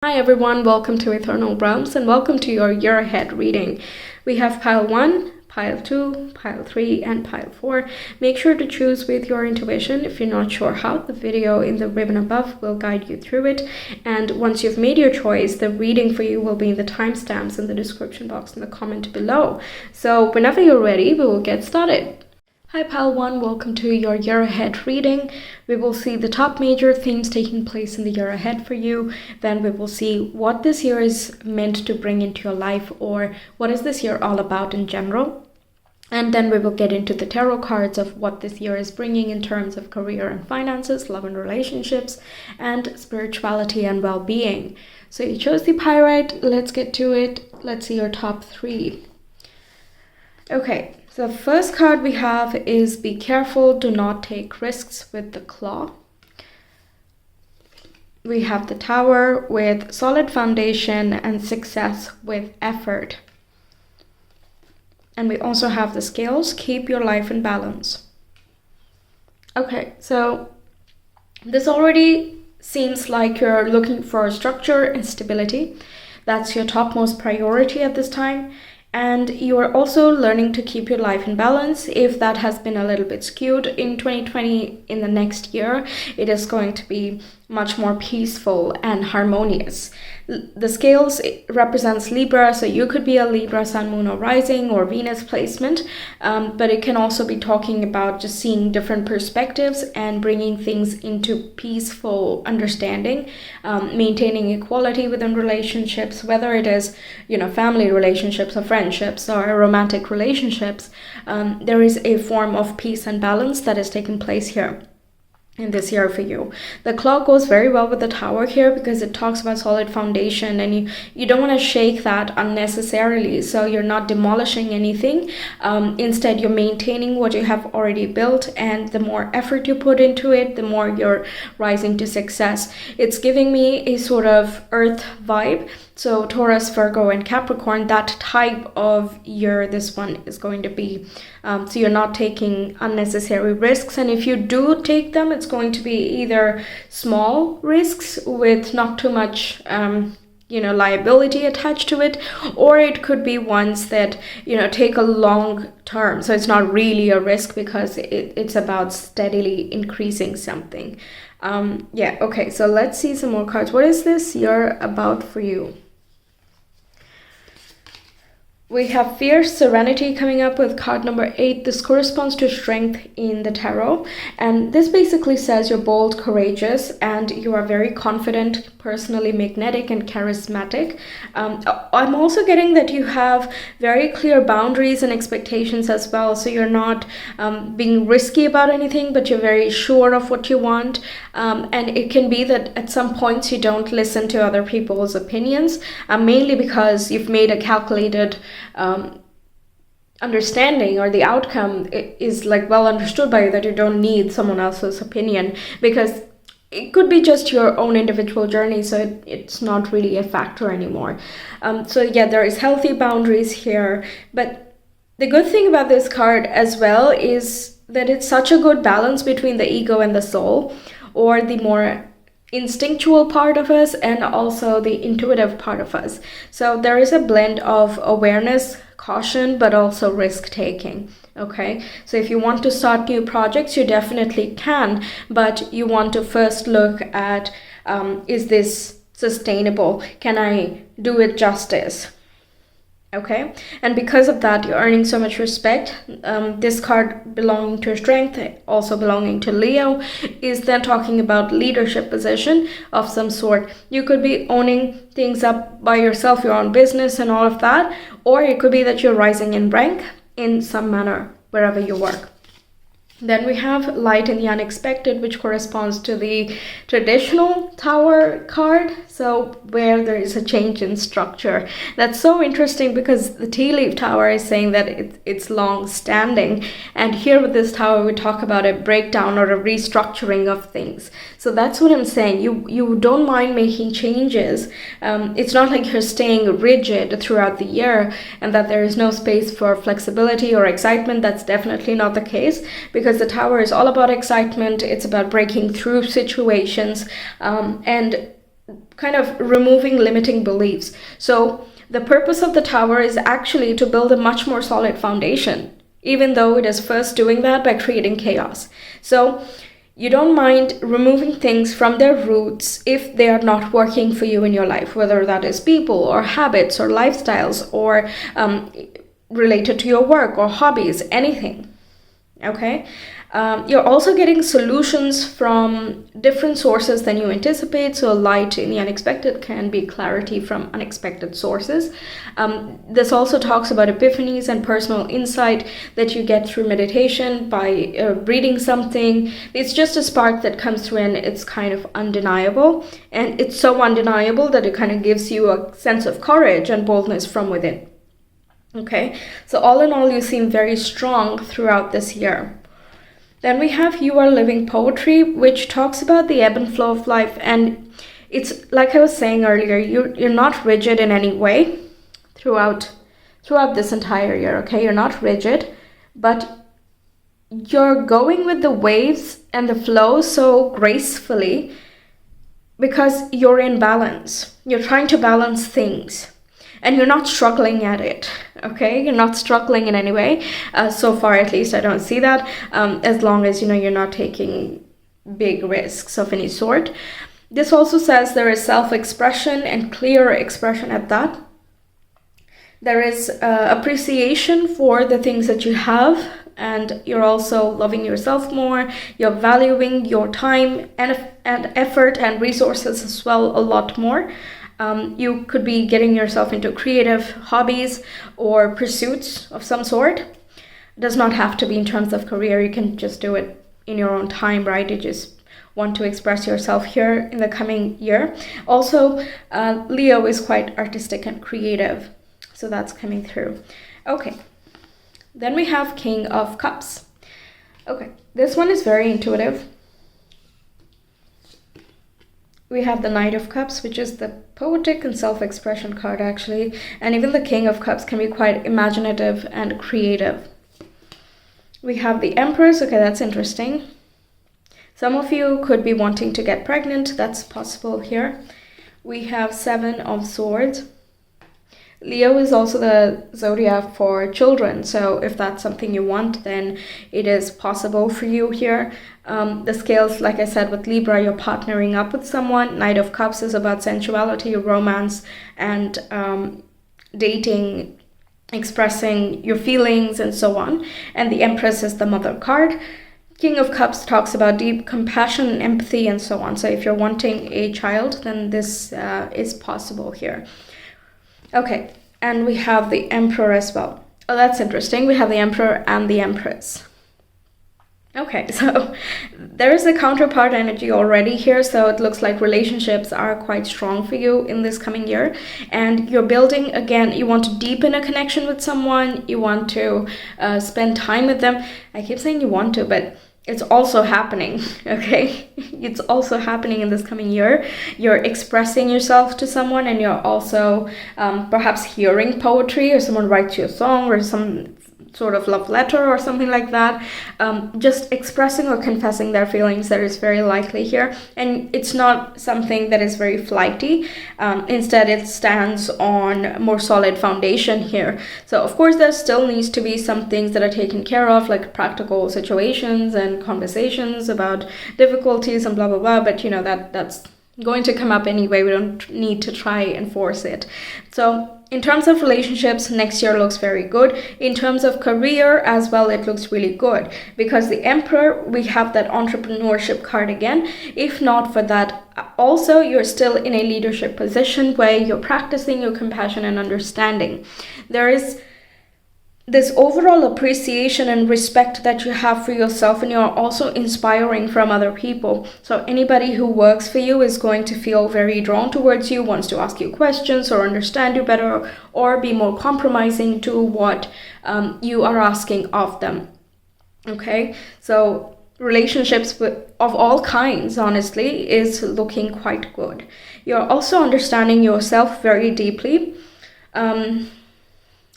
Hi everyone, welcome to Ethernal Realms and welcome to your year ahead reading. We have pile 1, pile 2, pile 3 and pile 4. Make sure to choose with your intuition. If you're not sure how, the video in the ribbon above will guide you through it. And once you've made your choice, the reading for you will be in the timestamps in the description box in the comment below. So whenever you're ready, we will get started. Hi Pile 1, welcome to your year ahead reading. We will see the top major themes taking place in the year ahead for you. Then we will see what this year is meant to bring into your life, or what is this year all about in general. And then we will get into the tarot cards of what this year is bringing in terms of career and finances, love and relationships, and spirituality and well-being. So you chose the pyrite. Let's get to it. Let's see your top 3. Okay. So the first card we have is Be Careful, Do Not Take Risks with the Claw. We have the Tower with Solid Foundation and Success with Effort. And we also have the Scales, Keep Your Life in Balance. Okay, so this already seems like you're looking for structure and stability. That's your topmost priority at this time. And you are also learning to keep your life in balance. If that has been a little bit skewed in 2020, in the next year, it is going to be much more peaceful and harmonious. The scales represents Libra, so you could be a Libra, Sun, Moon, or Rising, or Venus placement, but it can also be talking about just seeing different perspectives and bringing things into peaceful understanding, maintaining equality within relationships, whether it is, family relationships or friendships or romantic relationships. There is a form of peace and balance that is taking place here in this year for you. The clock goes very well with the Tower here because it talks about solid foundation, and you don't want to shake that unnecessarily, so you're not demolishing anything. Instead, you're maintaining what you have already built, and the more effort you put into it, the more you're rising to success. It's giving me a sort of earth vibe. So Taurus, Virgo, and Capricorn, that type of year this one is going to be. So you're not taking unnecessary risks. And if you do take them, it's going to be either small risks with not too much liability attached to it, or it could be ones that, take a long term. So it's not really a risk because it's about steadily increasing something. Okay, so let's see some more cards. What is this year about for you? We have Fierce Serenity coming up with card number 8. This corresponds to strength in the tarot. And this basically says you're bold, courageous, and you are very confident, personally magnetic, and charismatic. I'm also getting that you have very clear boundaries and expectations as well. So you're not being risky about anything, but you're very sure of what you want. And it can be that at some points you don't listen to other people's opinions, mainly because you've made a calculated understanding, or the outcome is well understood by you, that you don't need someone else's opinion, because it could be just your own individual journey, so it's not really a factor anymore. There is healthy boundaries here, but the good thing about this card as well is that it's such a good balance between the ego and the soul, or the more instinctual part of us and also the intuitive part of us. So there is a blend of awareness, caution, but also risk taking. Okay, so if you want to start new projects, you definitely can, but you want to first look at, is this sustainable? Can I do it justice? Okay, and because of that, you're earning so much respect. This card belonging to strength, also belonging to Leo, is then talking about leadership position of some sort. You could be owning things up by yourself, your own business and all of that, or it could be that you're rising in rank in some manner wherever you work. Then we have Light in the Unexpected, which corresponds to the traditional Tower card, so where there is a change in structure. That's so interesting because the Tea Leaf Tower is saying that it's long-standing, and here with this Tower we talk about a breakdown or a restructuring of things. So that's what I'm saying. You don't mind making changes. It's not like you're staying rigid throughout the year and that there is no space for flexibility or excitement. That's definitely not the case, because the Tower is all about excitement. It's about breaking through situations, and kind of removing limiting beliefs. So the purpose of the tower is actually to build a much more solid foundation, even though it is first doing that by creating chaos. So you don't mind removing things from their roots if they are not working for you in your life, whether that is people or habits or lifestyles or related to your work or hobbies, anything. Okay. You're also getting solutions from different sources than you anticipate. So light in the unexpected can be clarity from unexpected sources. This also talks about epiphanies and personal insight that you get through meditation by reading something. It's just a spark that comes through, and it's kind of undeniable. And it's so undeniable that it kind of gives you a sense of courage and boldness from within. Okay, so all in all, you seem very strong throughout this year. Then we have You Are Living Poetry, which talks about the ebb and flow of life. And it's like I was saying earlier, you're not rigid in any way throughout this entire year, okay? You're not rigid, but you're going with the waves and the flow so gracefully because you're in balance. You're trying to balance things. And you're not struggling at it, okay? You're not struggling in any way. So far, at least, I don't see that. As long as, you're not taking big risks of any sort. This also says there is self-expression and clear expression at that. There is appreciation for the things that you have. And you're also loving yourself more. You're valuing your time and effort and resources as well a lot more. You could be getting yourself into creative hobbies or pursuits of some sort. It does not have to be in terms of career. You can just do it in your own time, right? You just want to express yourself here in the coming year. Also, Leo is quite artistic and creative. So that's coming through. Okay. Then we have King of Cups. Okay. This one is very intuitive. We have the Knight of Cups, which is the poetic and self-expression card, actually. And even the King of Cups can be quite imaginative and creative. We have the Empress. Okay, that's interesting. Some of you could be wanting to get pregnant. That's possible here. We have Seven of Swords. Leo is also the zodiac for children, so if that's something you want, then it is possible for you here. The scales, like I said, with Libra, you're partnering up with someone. Knight of Cups is about sensuality, romance, and dating, expressing your feelings, and so on. And the Empress is the mother card. King of Cups talks about deep compassion, empathy, and so on. So if you're wanting a child, then this is possible here. Okay, and we have the Emperor as well. Oh, that's interesting. We have the Emperor and the Empress. Okay, so there is a counterpart energy already here, so it looks like relationships are quite strong for you in this coming year. And you're building, again, you want to deepen a connection with someone, you want to spend time with them. I keep saying you want to, but it's also happening, okay? It's also happening in this coming year. You're expressing yourself to someone, and you're also perhaps hearing poetry, or someone writes you a song or some sort of love letter or something like that. Just expressing or confessing their feelings, that is very likely here. And it's not something that is very flighty. Instead, it stands on more solid foundation here. So of course, there still needs to be some things that are taken care of, like practical situations and conversations about difficulties and blah, blah, blah. But that's going to come up anyway. We don't need to try and force it. So in terms of relationships, next year looks very good. In terms of career as well, it looks really good, because the Emperor, we have that entrepreneurship card again. If not for that, also you're still in a leadership position where you're practicing your compassion and understanding. There is this overall appreciation and respect that you have for yourself, and you're also inspiring from other people. So anybody who works for you is going to feel very drawn towards you, wants to ask you questions or understand you better, or be more compromising to what you are asking of them. Okay, so relationships of all kinds, honestly, is looking quite good. You're also understanding yourself very deeply.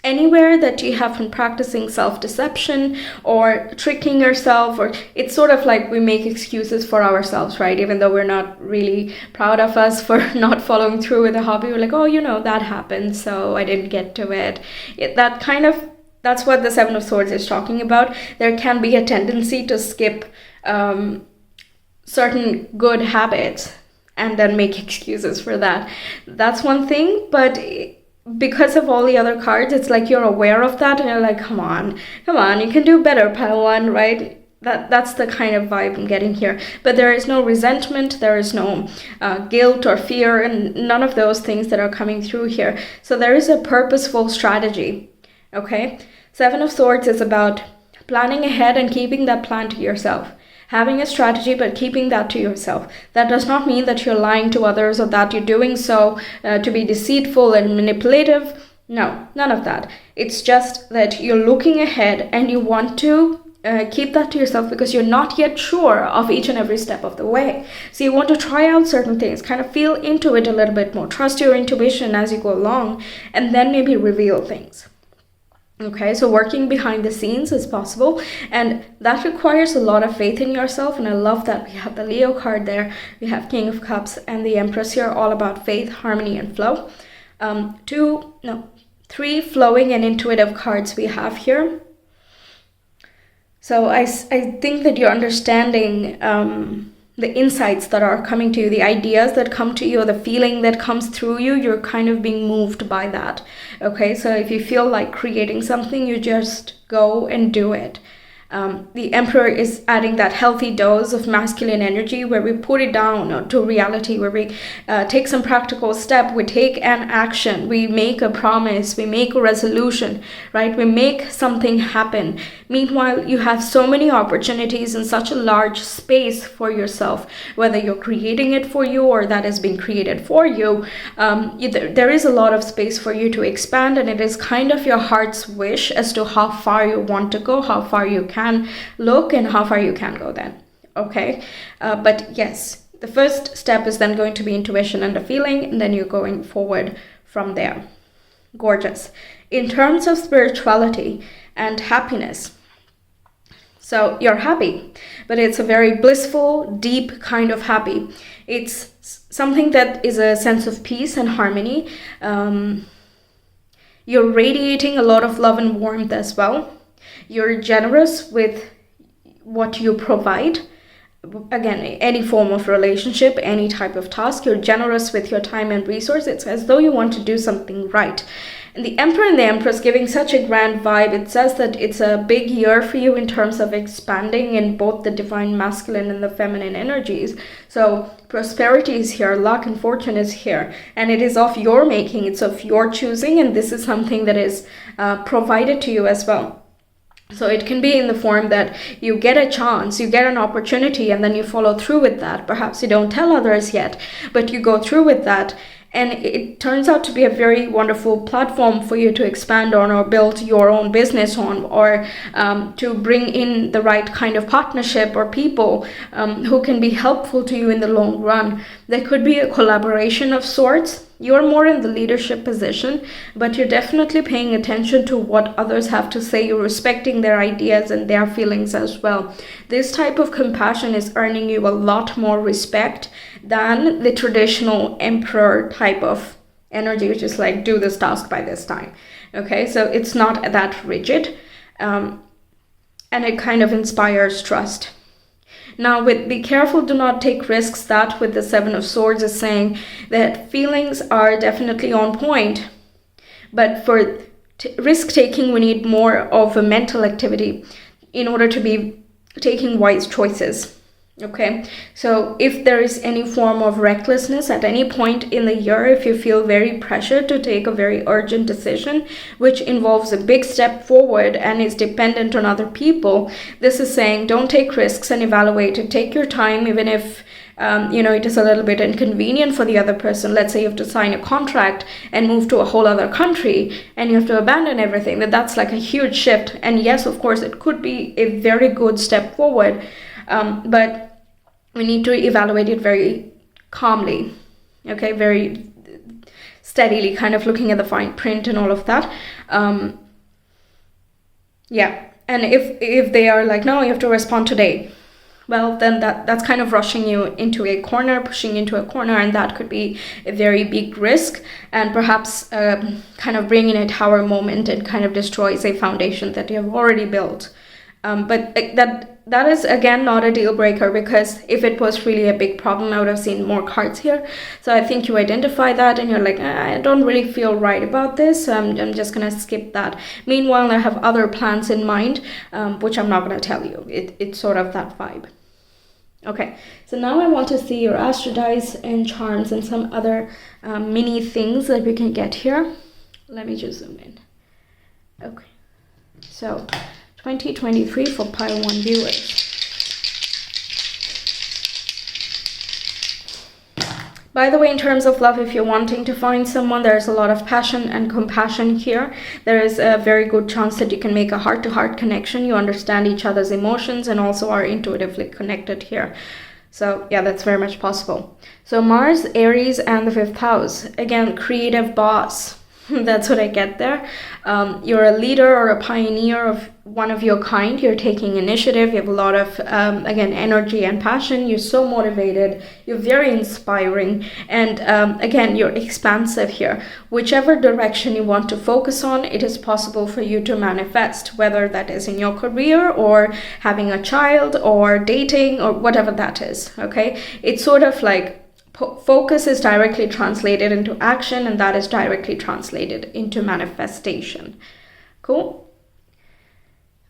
anywhere that you have been practicing self-deception or tricking yourself, or it's sort of like we make excuses for ourselves, right? Even though we're not really proud of us for not following through with a hobby, we're like, oh, that happened, so I didn't get to it. That's what the Seven of Swords is talking about. There can be a tendency to skip certain good habits and then make excuses for that. That's one thing, but because of all the other cards, it's like you're aware of that and you're like, come on, you can do better, Padawan, right? That's the kind of vibe I'm getting here. But there is no resentment, there is no guilt or fear, and none of those things that are coming through here. So there is a purposeful strategy, okay? Seven of Swords is about planning ahead and keeping that plan to yourself. Having a strategy, but keeping that to yourself. That does not mean that you're lying to others or that you're doing so to be deceitful and manipulative. No, none of that. It's just that you're looking ahead and you want to keep that to yourself because you're not yet sure of each and every step of the way. So you want to try out certain things, kind of feel into it a little bit more, trust your intuition as you go along, and then maybe reveal things. Okay, so working behind the scenes is possible, and that requires a lot of faith in yourself. And I love that we have the Leo card there, we have King of Cups and the Empress here, all about faith, harmony, and flow. 3 flowing and intuitive cards we have here. So I think that you're understanding the insights that are coming to you, the ideas that come to you, the feeling that comes through you, you're kind of being moved by that. Okay, so if you feel like creating something, you just go and do it. The Emperor is adding that healthy dose of masculine energy where we put it down to reality, where we take some practical step, we take an action, we make a promise, we make a resolution, right? We make something happen. Meanwhile, you have so many opportunities in such a large space for yourself, whether you're creating it for you or that is being created for you. There is a lot of space for you to expand, and it is kind of your heart's wish as to how far you want to go, how far you can look, and how far you can go then. Okay, but yes, the first step is then going to be intuition and the feeling, and then you're going forward from there. Gorgeous. In terms of spirituality and happiness, so you're happy, but it's a very blissful, deep kind of happy. It's something that is a sense of peace and harmony. You're radiating a lot of love and warmth as well. You're generous with what you provide. Again, any form of relationship, any type of task, you're generous with your time and resources. It's as though you want to do something right. And the Emperor and the Empress giving such a grand vibe, it says that it's a big year for you in terms of expanding in both the divine masculine and the feminine energies. So prosperity is here, luck and fortune is here, and it is of your making, it's of your choosing, and this is something that is provided to you as well. So it can be in the form that you get a chance, you get an opportunity, and then you follow through with that. Perhaps you don't tell others yet, but you go through with that. And it turns out to be a very wonderful platform for you to expand on or build your own business on, or to bring in the right kind of partnership or people who can be helpful to you in the long run. There could be a collaboration of sorts. You're more in the leadership position, but you're definitely paying attention to what others have to say. You're respecting their ideas and their feelings as well. This type of compassion is earning you a lot more respect than the traditional emperor type of energy, which is like, do this task by this time. Okay, so it's not that rigid, and it kind of inspires trust. Now, be careful, do not take risks. That with the Seven of Swords is saying that feelings are definitely on point, but for risk taking, we need more of a mental activity in order to be taking wise choices. Okay, so if there is any form of recklessness at any point in the year, if you feel very pressured to take a very urgent decision, which involves a big step forward and is dependent on other people, this is saying don't take risks and evaluate it. Take your time, even if it is a little bit inconvenient for the other person. Let's say you have to sign a contract and move to a whole other country and you have to abandon everything. That's like a huge shift. And yes, of course, it could be a very good step forward. But we need to evaluate it very calmly, okay, very steadily kind of looking at the fine print and all of that. Yeah, and if they are like, no, you have to respond today, well, then that's kind of rushing you into a corner, pushing into a corner, and that could be a very big risk, and perhaps kind of bringing a tower moment and kind of destroys a foundation that you have already built. But that is, again, not a deal breaker, because if it was really a big problem, I would have seen more cards here. So I think you identify that and you're like, I don't really feel right about this, so I'm just going to skip that. Meanwhile, I have other plans in mind, which I'm not going to tell you. It's sort of that vibe. Okay, so now I want to see your astro dice and charms and some other mini things that we can get here. Let me just zoom in. Okay, so 2023 for pile 1 viewers. By the way, in terms of love, if you're wanting to find someone, there's a lot of passion and compassion here. There is a very good chance that you can make a heart-to-heart connection. You understand each other's emotions and also are intuitively connected here. So yeah, that's very much possible. So Mars, Aries, and the 5th house. Again, creative boss. That's what I get there. You're a leader or a pioneer of one of your kind. You're taking initiative. You have a lot of, again, energy and passion. You're so motivated. You're very inspiring. And again, you're expansive here. Whichever direction you want to focus on, it is possible for you to manifest, whether that is in your career or having a child or dating or whatever that is. Okay? It's sort of like focus is directly translated into action, and that is directly translated into manifestation. Cool?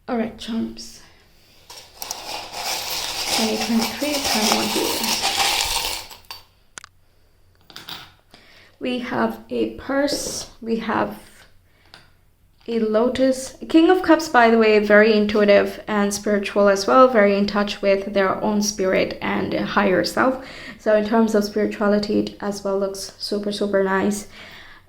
All right, charms. 2023, time 1 viewers. We have a purse. We have a lotus. King of Cups, by the way, very intuitive and spiritual as well, very in touch with their own spirit and higher self. So in terms of spirituality, it as well looks super, super nice.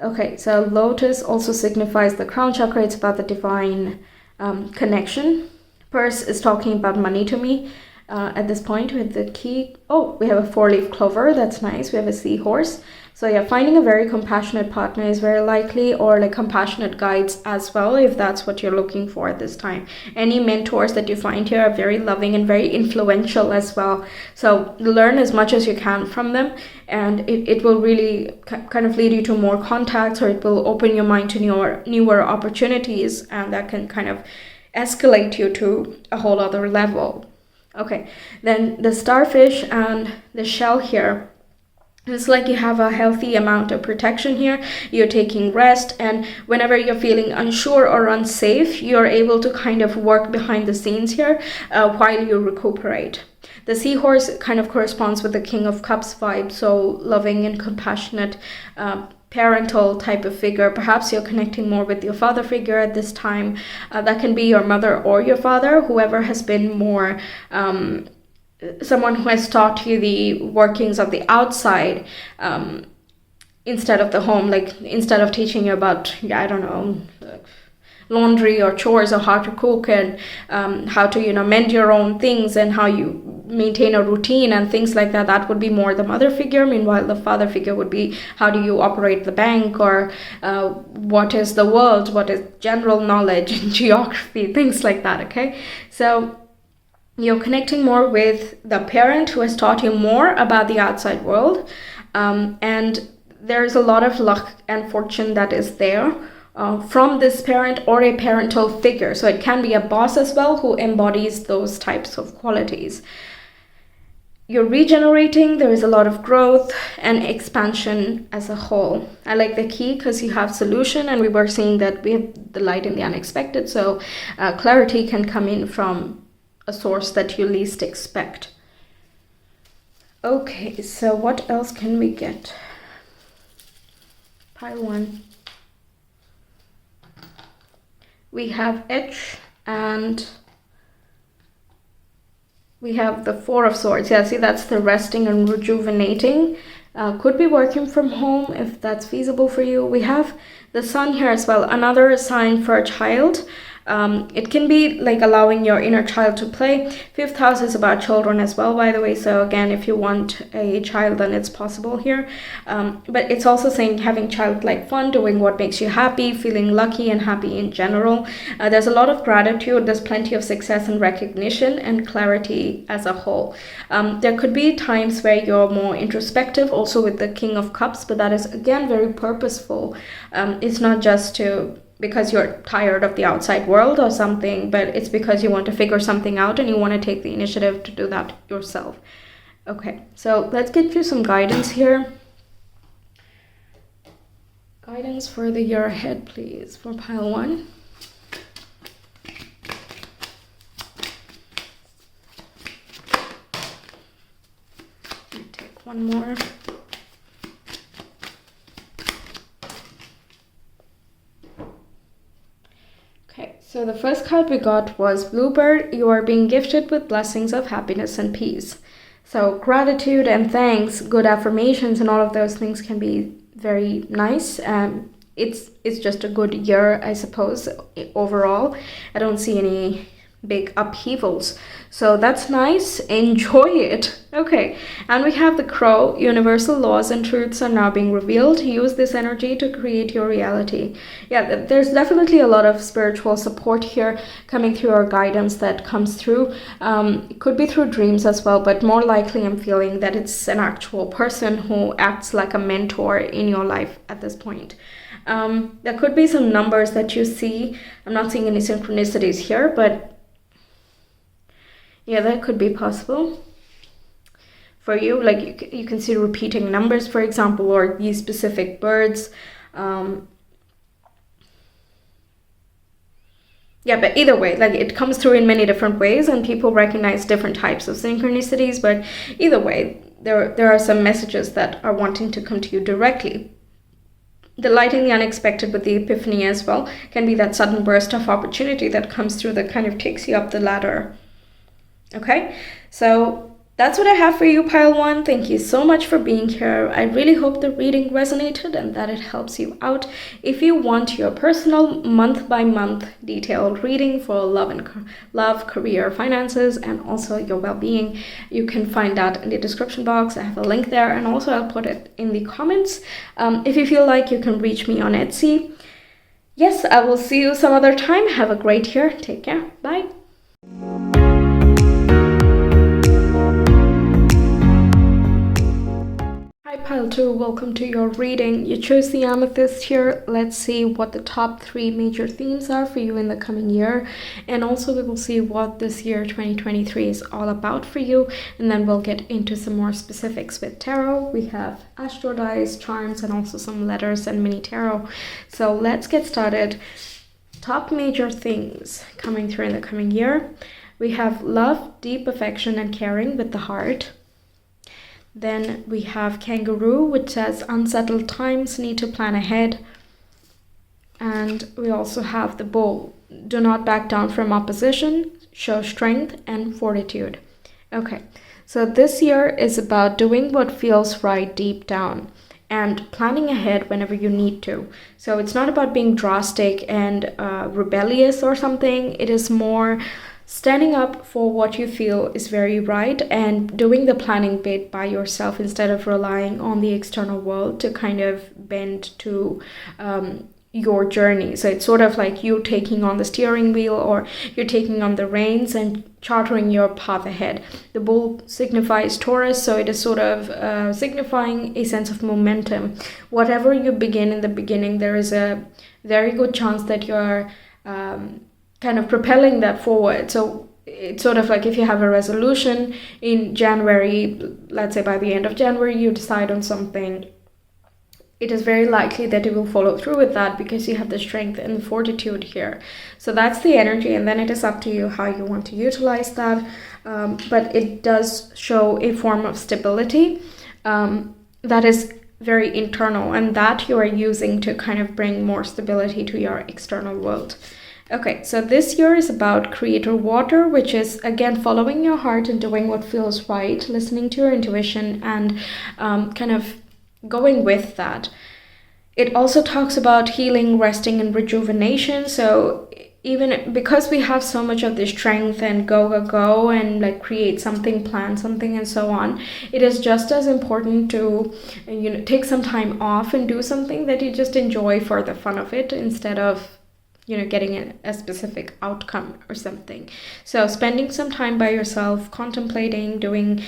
Okay, so lotus also signifies the crown chakra. It's about the divine connection. Purse is talking about money to me at this point with the key. Oh, we have a 4-leaf clover. That's nice. We have a seahorse. So yeah, finding a very compassionate partner is very likely, or like compassionate guides as well, if that's what you're looking for at this time. Any mentors that you find here are very loving and very influential as well. So learn as much as you can from them, and it will really kind of lead you to more contacts, or it will open your mind to newer opportunities, and that can kind of escalate you to a whole other level. Okay, then the starfish and the shell here. It's like you have a healthy amount of protection here. You're taking rest, and whenever you're feeling unsure or unsafe, you're able to kind of work behind the scenes here while you recuperate. The seahorse kind of corresponds with the King of Cups vibe, so loving and compassionate, parental type of figure. Perhaps you're connecting more with your father figure at this time. That can be your mother or your father, whoever has been more someone who has taught you the workings of the outside instead of the home, like instead of teaching you about, I don't know, laundry or chores or how to cook and how to, mend your own things and how you maintain a routine and things like that. That would be more the mother figure. Meanwhile, the father figure would be how do you operate the bank, or what is the world, what is general knowledge and geography, things like that. Okay, so you're connecting more with the parent who has taught you more about the outside world, and there's a lot of luck and fortune that is there from this parent or a parental figure. So it can be a boss as well who embodies those types of qualities. You're regenerating. There is a lot of growth and expansion as a whole. I like the key because you have solution, and we were seeing that we have the light in the unexpected, so clarity can come in from a source that you least expect. Okay, so what else can we get? Pile 1. We have Edge, and we have the 4 of Swords. Yeah, see, that's the resting and rejuvenating. Could be working from home if that's feasible for you. We have the Sun here as well, another sign for a child. It can be like allowing your inner child to play. Fifth house is about children as well, by the way. So again, if you want a child, then it's possible here. But it's also saying having childlike fun, doing what makes you happy, feeling lucky and happy in general. There's a lot of gratitude. There's plenty of success and recognition and clarity as a whole. There could be times where you're more introspective, also with the King of Cups, but that is again very purposeful. It's not just because you're tired of the outside world or something, but it's because you want to figure something out and you want to take the initiative to do that yourself. Okay, so let's get you some guidance here. Guidance for the year ahead, please, for pile 1. Take one more. Okay, so the first card we got was Bluebird. You are being gifted with blessings of happiness and peace. So gratitude and thanks, good affirmations, and all of those things can be very nice. It's just a good year, I suppose, overall. I don't see any big upheavals, so that's nice. Enjoy it. Okay, and we have the Crow. Universal laws and truths are now being revealed. Use this energy to create your reality. Yeah, there's definitely a lot of spiritual support here coming through, or guidance that comes through. It could be through dreams as well, but more likely I'm feeling that it's an actual person who acts like a mentor in your life at this point. There could be some numbers that you see. I'm not seeing any synchronicities here, but yeah, that could be possible for you. Like you can see repeating numbers, for example, or these specific birds. Yeah, but either way, like it comes through in many different ways, and people recognize different types of synchronicities. But either way, there are some messages that are wanting to come to you directly. Delighting the unexpected with the epiphany as well can be that sudden burst of opportunity that comes through that kind of takes you up the ladder. Okay, so that's what I have for you, pile 1. Thank you so much for being here. I really hope the reading resonated and that it helps you out. If you want your personal month-by-month detailed reading for love, career, finances, and also your well-being, you can find that in the description box. I have a link there, and also I'll put it in the comments. If you feel like, you can reach me on Etsy. Yes, I will see you some other time. Have a great year. Take care. Bye. Hi pile 2, welcome to your reading. You chose the amethyst here. Let's see what the top 3 major themes are for you in the coming year, and also we will see what this year 2023 is all about for you, and then we'll get into some more specifics with tarot. We have astro dice, charms, and also some letters and mini tarot. So let's get started. Top major things coming through in the coming year. We have love, deep affection and caring with the heart. Then we have kangaroo, which says unsettled times, need to plan ahead. And we also have the bull. Do not back down from opposition, show strength and fortitude. Okay, so this year is about doing what feels right deep down and planning ahead whenever you need to. So it's not about being drastic and rebellious or something. It is more standing up for what you feel is very right and doing the planning bit by yourself instead of relying on the external world to kind of bend to your journey. So it's sort of like you taking on the steering wheel, or you're taking on the reins and charting your path ahead. The bull signifies Taurus, so it is sort of signifying a sense of momentum. Whatever you begin in the beginning, there is a very good chance that you're kind of propelling that forward. So it's sort of like if you have a resolution in January, let's say by the end of January you decide on something, it is very likely that you will follow through with that because you have the strength and the fortitude here. So that's the energy, and then it is up to you how you want to utilize that. But it does show a form of stability that is very internal, and that you are using to kind of bring more stability to your external world. Okay, so this year is about creator water, which is again following your heart and doing what feels right, listening to your intuition and kind of going with that. It also talks about healing, resting, and rejuvenation. So even because we have so much of this strength and go and like create something, plan something, and so on, it is just as important to take some time off and do something that you just enjoy for the fun of it, instead of getting a specific outcome or something. So spending some time by yourself, contemplating, doing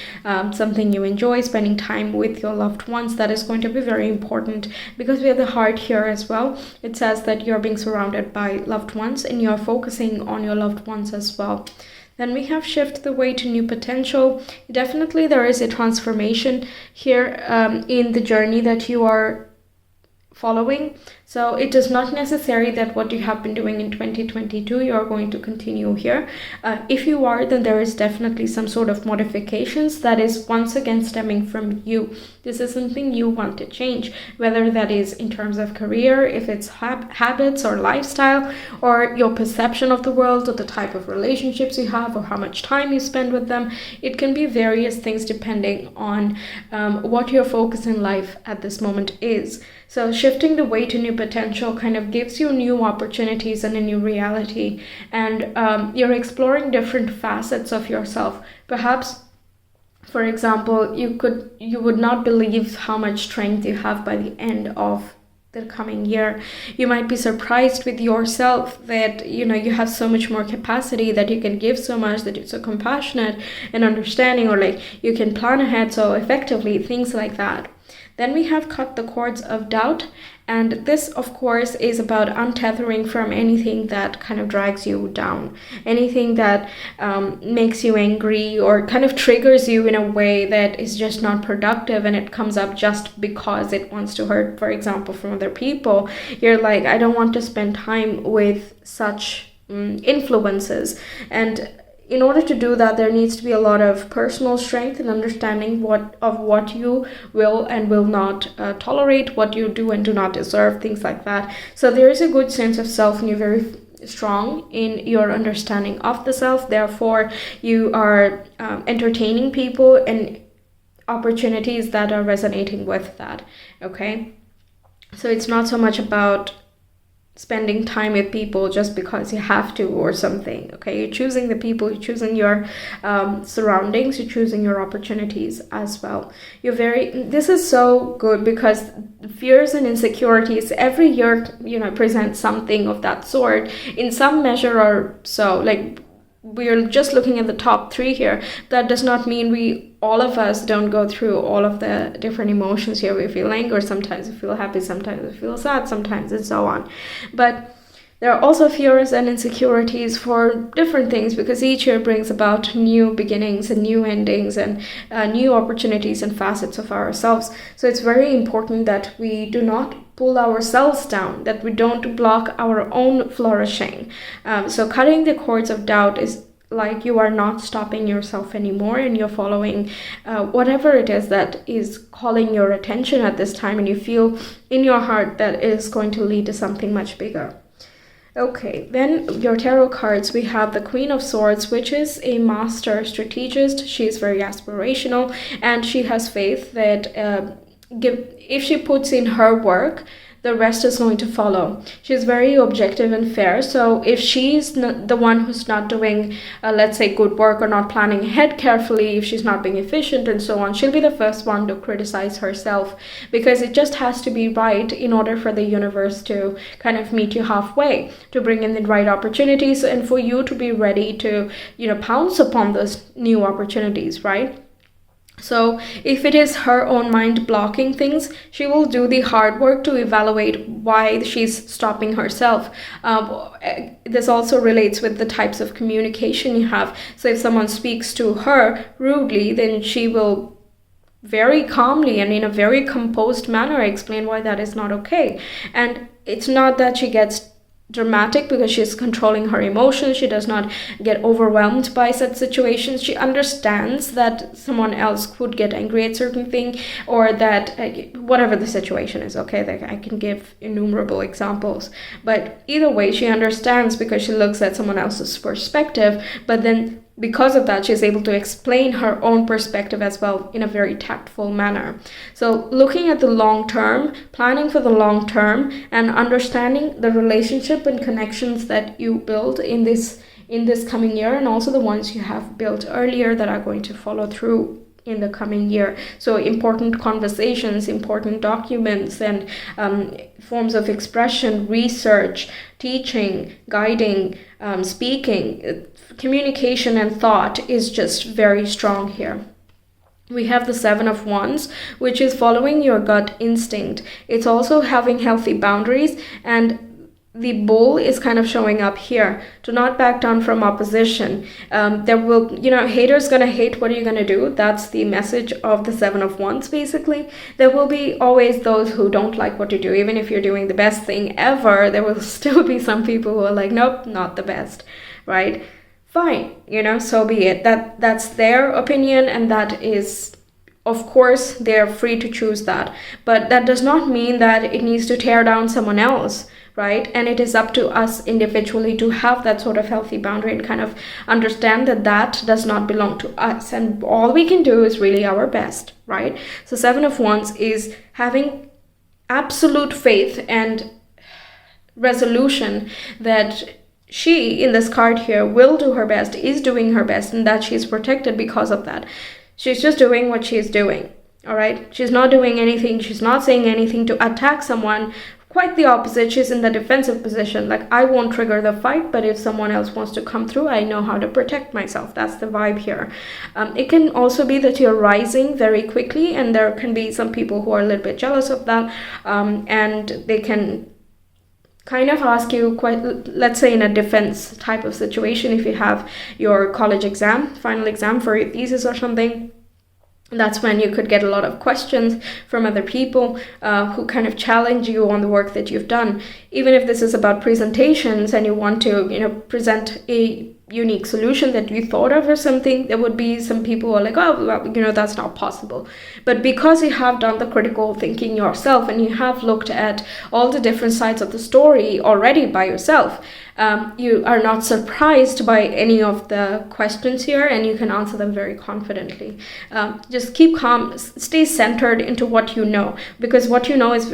something you enjoy, spending time with your loved ones, that is going to be very important, because we have the heart here as well. It says that you're being surrounded by loved ones and you're focusing on your loved ones as well. Then we have shift the way to new potential. Definitely there is a transformation here in the journey that you are following. So it is not necessary that what you have been doing in 2022 you are going to continue here. If you are, then there is definitely some sort of modifications that is once again stemming from you. This is something you want to change, whether that is in terms of career, if it's habits or lifestyle, or your perception of the world, or the type of relationships you have, or how much time you spend with them. It can be various things depending on what your focus in life at this moment is. So shifting the way to new potential kind of gives you new opportunities and a new reality, and you're exploring different facets of yourself. Perhaps, for example, you would not believe how much strength you have by the end of the coming year. You might be surprised with yourself that you have so much more capacity, that you can give so much, that you're so compassionate and understanding, or like you can plan ahead so effectively, things like that. Then we have cut the cords of doubt, and this of course is about untethering from anything that kind of drags you down, anything that makes you angry or kind of triggers you in a way that is just not productive, and it comes up just because it wants to hurt, for example, from other people. You're like, I don't want to spend time with such influences, and in order to do that, there needs to be a lot of personal strength and understanding what you will and will not tolerate, what you do and do not deserve, things like that. So there is a good sense of self, and you're very strong in your understanding of the self. Therefore, you are entertaining people and opportunities that are resonating with that. Okay, so it's not so much about spending time with people just because you have to or something. Okay, you're choosing the people, you're choosing your surroundings, you're choosing your opportunities as well. This is so good, because fears and insecurities every year present something of that sort in some measure or so. Like, we're just looking at the top 3 here. That does not mean all of us don't go through all of the different emotions here. We feel anger, sometimes we feel happy, sometimes we feel sad, sometimes, and so on. But there are also fears and insecurities for different things, because each year brings about new beginnings and new endings and new opportunities and facets of ourselves. So it's very important that we do not pull ourselves down, that we don't block our own flourishing. So cutting the cords of doubt is like you are not stopping yourself anymore, and you're following whatever it is that is calling your attention at this time, and you feel in your heart that is going to lead to something much bigger. Okay, then your tarot cards, we have the Queen of Swords, which is a master strategist. She is very aspirational, and she has faith that if she puts in her work, the rest is going to follow. She's very objective and fair. So if she's not the one who's not doing, let's say, good work, or not planning ahead carefully, if she's not being efficient and so on, she'll be the first one to criticize herself, because it just has to be right in order for the universe to kind of meet you halfway, to bring in the right opportunities, and for you to be ready to, pounce upon those new opportunities, right? So if it is her own mind blocking things, she will do the hard work to evaluate why she's stopping herself. This also relates with the types of communication you have. So if someone speaks to her rudely, then she will very calmly and in a very composed manner explain why that is not okay. And it's not that she gets dramatic because she's controlling her emotions. She does not get overwhelmed by such situations. She understands that someone else could get angry at certain thing, or that whatever the situation is. Okay, like I can give innumerable examples, but either way she understands because she looks at someone else's perspective. But then because of that, she's able to explain her own perspective as well in a very tactful manner. So looking at the long term, planning for the long term, and understanding the relationship and connections that you build in this coming year, and also the ones you have built earlier that are going to follow through in the coming year. So important conversations, important documents, and forms of expression, research, teaching, guiding, speaking, communication and thought is just very strong here. We have the Seven of Wands, which is following your gut instinct. It's also having healthy boundaries, and the bull is kind of showing up here. Do not back down from opposition. There will, haters gonna hate. What are you gonna do? That's the message of the Seven of Wands, basically. There will be always those who don't like what you do. Even if you're doing the best thing ever, there will still be some people who are like, nope, not the best, right? Fine, so be it. That's their opinion, and that is, of course, they're free to choose that. But that does not mean that it needs to tear down someone else, right? And it is up to us individually to have that sort of healthy boundary and kind of understand that that does not belong to us. And all we can do is really our best, right? So Seven of Wands is having absolute faith and resolution that she, in this card here, will do her best, is doing her best, and that she's protected because of that. She's just doing what she's doing, all right? She's not doing anything. She's not saying anything to attack someone. Quite the opposite. She's in the defensive position. Like, I won't trigger the fight, but if someone else wants to come through, I know how to protect myself. That's the vibe here. It can also be that you're rising very quickly, and there can be some people who are a little bit jealous of that, and they can kind of ask you, quite, let's say in a defense type of situation, if you have your college exam, final exam for your thesis or something, that's when you could get a lot of questions from other people who kind of challenge you on the work that you've done. Even if this is about presentations and you want to, present a unique solution that you thought of or something, there would be some people who are like, oh, well, that's not possible. But because you have done the critical thinking yourself and you have looked at all the different sides of the story already by yourself, you are not surprised by any of the questions here, and you can answer them very confidently. Just keep calm, stay centered into what you know, because what you know is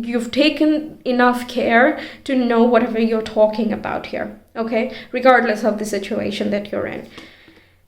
you've taken enough care to know whatever you're talking about here, okay, regardless of the situation that you're in.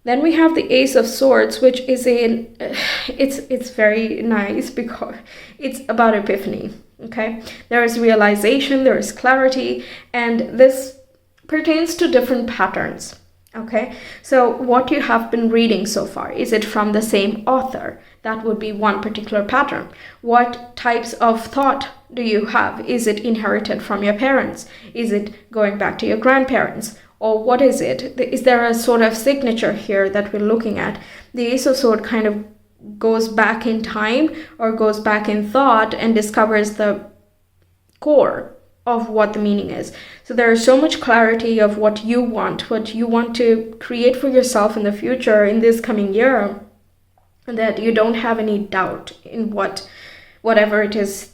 Then we have the Ace of Swords, which is it's very nice because it's about epiphany. Okay, there is realization, there is clarity, and this pertains to different patterns. Okay, so what you have been reading so far, is it from the same author? That would be one particular pattern. What types of thought do you have? Is it inherited from your parents? Is it going back to your grandparents? Or what is it? Is there a sort of signature here that we're looking at? The Ace of Swords kind of goes back in time or goes back in thought and discovers the core of what the meaning is. So there is so much clarity of what you want to create for yourself in the future, in this coming year, that you don't have any doubt in whatever it is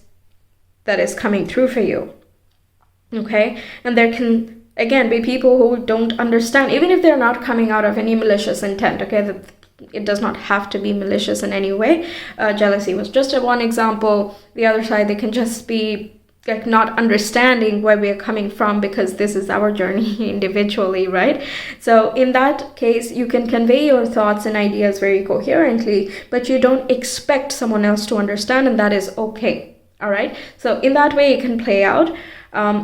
that is coming through for you. Okay? And there can, again, be people who don't understand, even if they're not coming out of any malicious intent, okay? That it does not have to be malicious in any way. Jealousy was just one example. The other side, they can just be like not understanding where we are coming from, because this is our journey individually, right? So in that case, you can convey your thoughts and ideas very coherently, but you don't expect someone else to understand, and that is okay. All right, so in that way it can play out.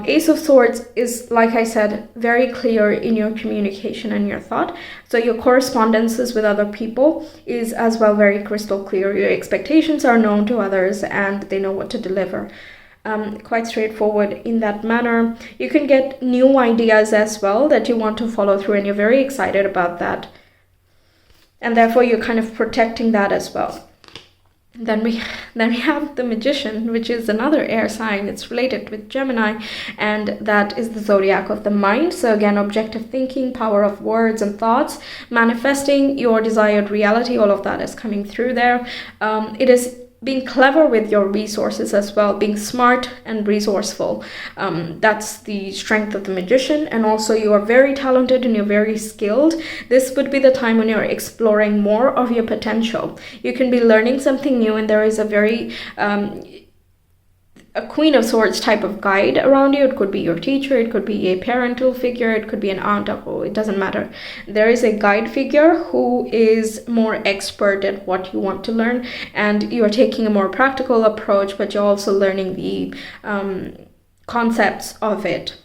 Ace of Swords is, like I said, very clear in your communication and your thought. So your correspondences with other people is as well very crystal clear. Your expectations are known to others and they know what to deliver. Quite straightforward in that manner. You can get new ideas as well that you want to follow through, and you're very excited about that. And therefore you're kind of protecting that as well. Then we have the Magician, which is another air sign. It's related with Gemini, and that is the zodiac of the mind. So again, objective thinking, power of words and thoughts, manifesting your desired reality, all of that is coming through there. It is being clever with your resources as well, being smart and resourceful. That's the strength of the magician. And also you are very talented and you're very skilled. This would be the time when you're exploring more of your potential. You can be learning something new, and there is a very a Queen of Swords type of guide around you. It could be your teacher, it could be a parental figure, it could be an aunt, uncle, it doesn't matter. There is a guide figure who is more expert at what you want to learn, and you are taking a more practical approach, but you're also learning the concepts of it.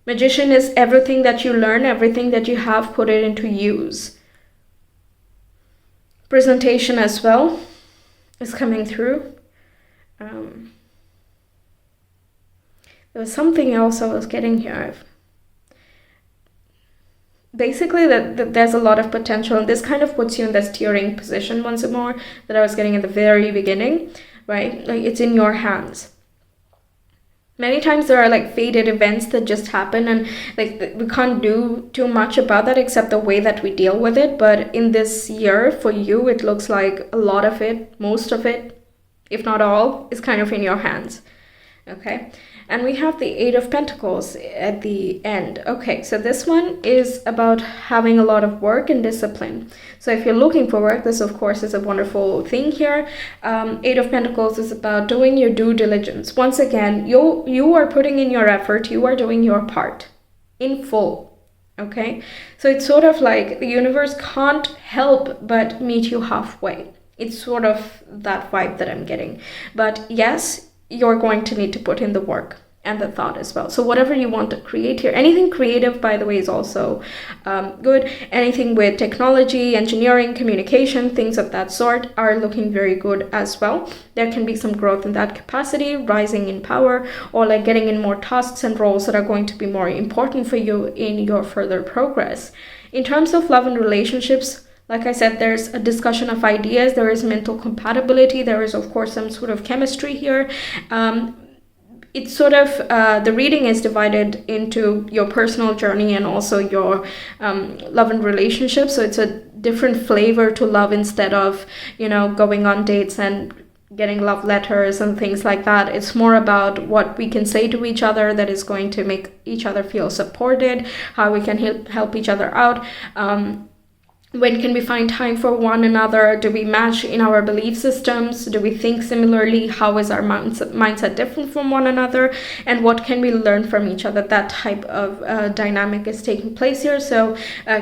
Magician is everything that you learn, everything that you have, put it into use. Presentation as well is coming through. There was something else I was getting here. Basically, that there's a lot of potential, and this kind of puts you in the steering position once more that I was getting at the very beginning, right? Like, it's in your hands. Many times there are like fated events that just happen, and like we can't do too much about that except the way that we deal with it. But in this year for you, it looks like a lot of it, most of it, if not all, is kind of in your hands. Okay, and we have the Eight of Pentacles at the end. Okay, so this one is about having a lot of work and discipline. So if you're looking for work, this of course is a wonderful thing here. Eight of Pentacles is about doing your due diligence. Once again, you are putting in your effort, you are doing your part in full. Okay, so it's sort of like the universe can't help but meet you halfway. It's sort of that vibe that I'm getting. But yes, you're going to need to put in the work and the thought as well. So whatever you want to create here, anything creative, by the way, is also good. Anything with technology, engineering, communication, things of that sort are looking very good as well. There can be some growth in that capacity, rising in power, or like getting in more tasks and roles that are going to be more important for you in your further progress. In terms of love and relationships, like I said, there's a discussion of ideas, there is mental compatibility, there is of course some sort of chemistry here. It's sort of, the reading is divided into your personal journey and also your love and relationships. So it's a different flavor to love instead of, going on dates and getting love letters and things like that. It's more about what we can say to each other that is going to make each other feel supported, how we can help each other out. When can we find time for one another? Do we match in our belief systems? Do we think similarly? How is our mindset different from one another? And what can we learn from each other? That type of dynamic is taking place here. So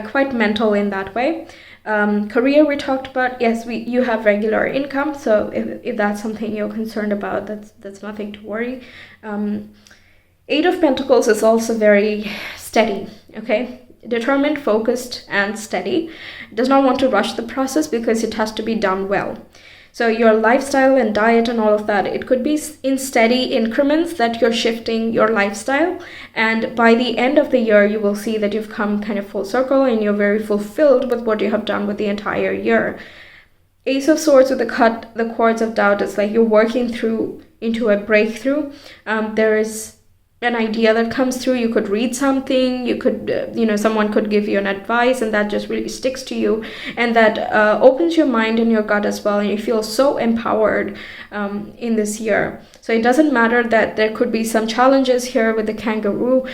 quite mental in that way. Career we talked about. Yes, you have regular income. So if that's something you're concerned about, that's nothing to worry. Eight of Pentacles is also very steady. Okay. Determined, focused, and steady. Does not want to rush the process because it has to be done well. So your lifestyle and diet and all of that, it could be in steady increments that you're shifting your lifestyle. And by the end of the year, you will see that you've come kind of full circle and you're very fulfilled with what you have done with the entire year. Ace of Swords with the cords of doubt. It's like you're working through into a breakthrough. There is an idea that comes through. You could read something, you could someone could give you an advice, and that just really sticks to you, and that opens your mind and your gut as well, and you feel so empowered in this year. So it doesn't matter that there could be some challenges here with the kangaroo,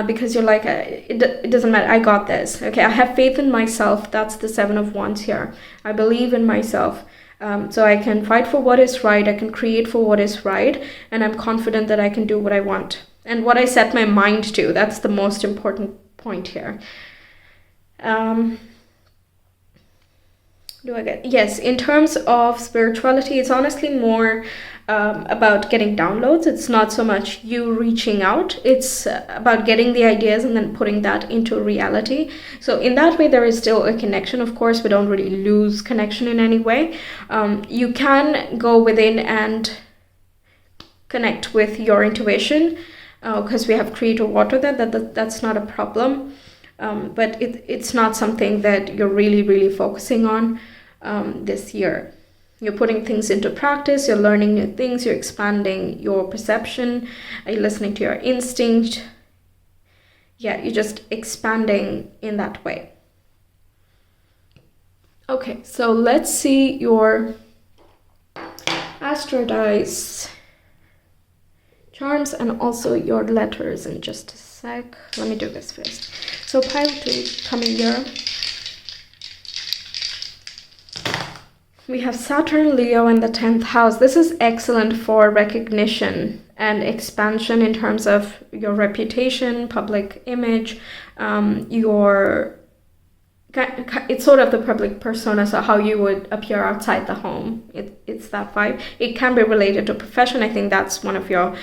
because you're like, it doesn't matter, I got this. Okay, I have faith in myself. That's the Seven of Wands here. I believe in myself. So I can fight for what is right, I can create for what is right, and I'm confident that I can do what I want and what I set my mind to. That's the most important point here. Yes, in terms of spirituality, it's honestly more about getting downloads. It's not so much you reaching out. It's about getting the ideas and then putting that into reality. So in that way, there is still a connection. Of course, we don't really lose connection in any way. You can go within and connect with your intuition, because we have creator water there. That's not a problem. But it's not something that you're really focusing on this year. You're putting things into practice, you're learning new things, you're expanding your perception, you're listening to your instinct. Yeah, you're just expanding in that way. Okay, so let's see your Astro dice, charms, and also your letters in just a sec. Let me do this first. So pile 2 coming here. We have Saturn, Leo in the 10th house. This is excellent for recognition and expansion in terms of your reputation, public image, it's sort of the public persona, so how you would appear outside the home. It's that vibe. It can be related to profession. I think that's one of your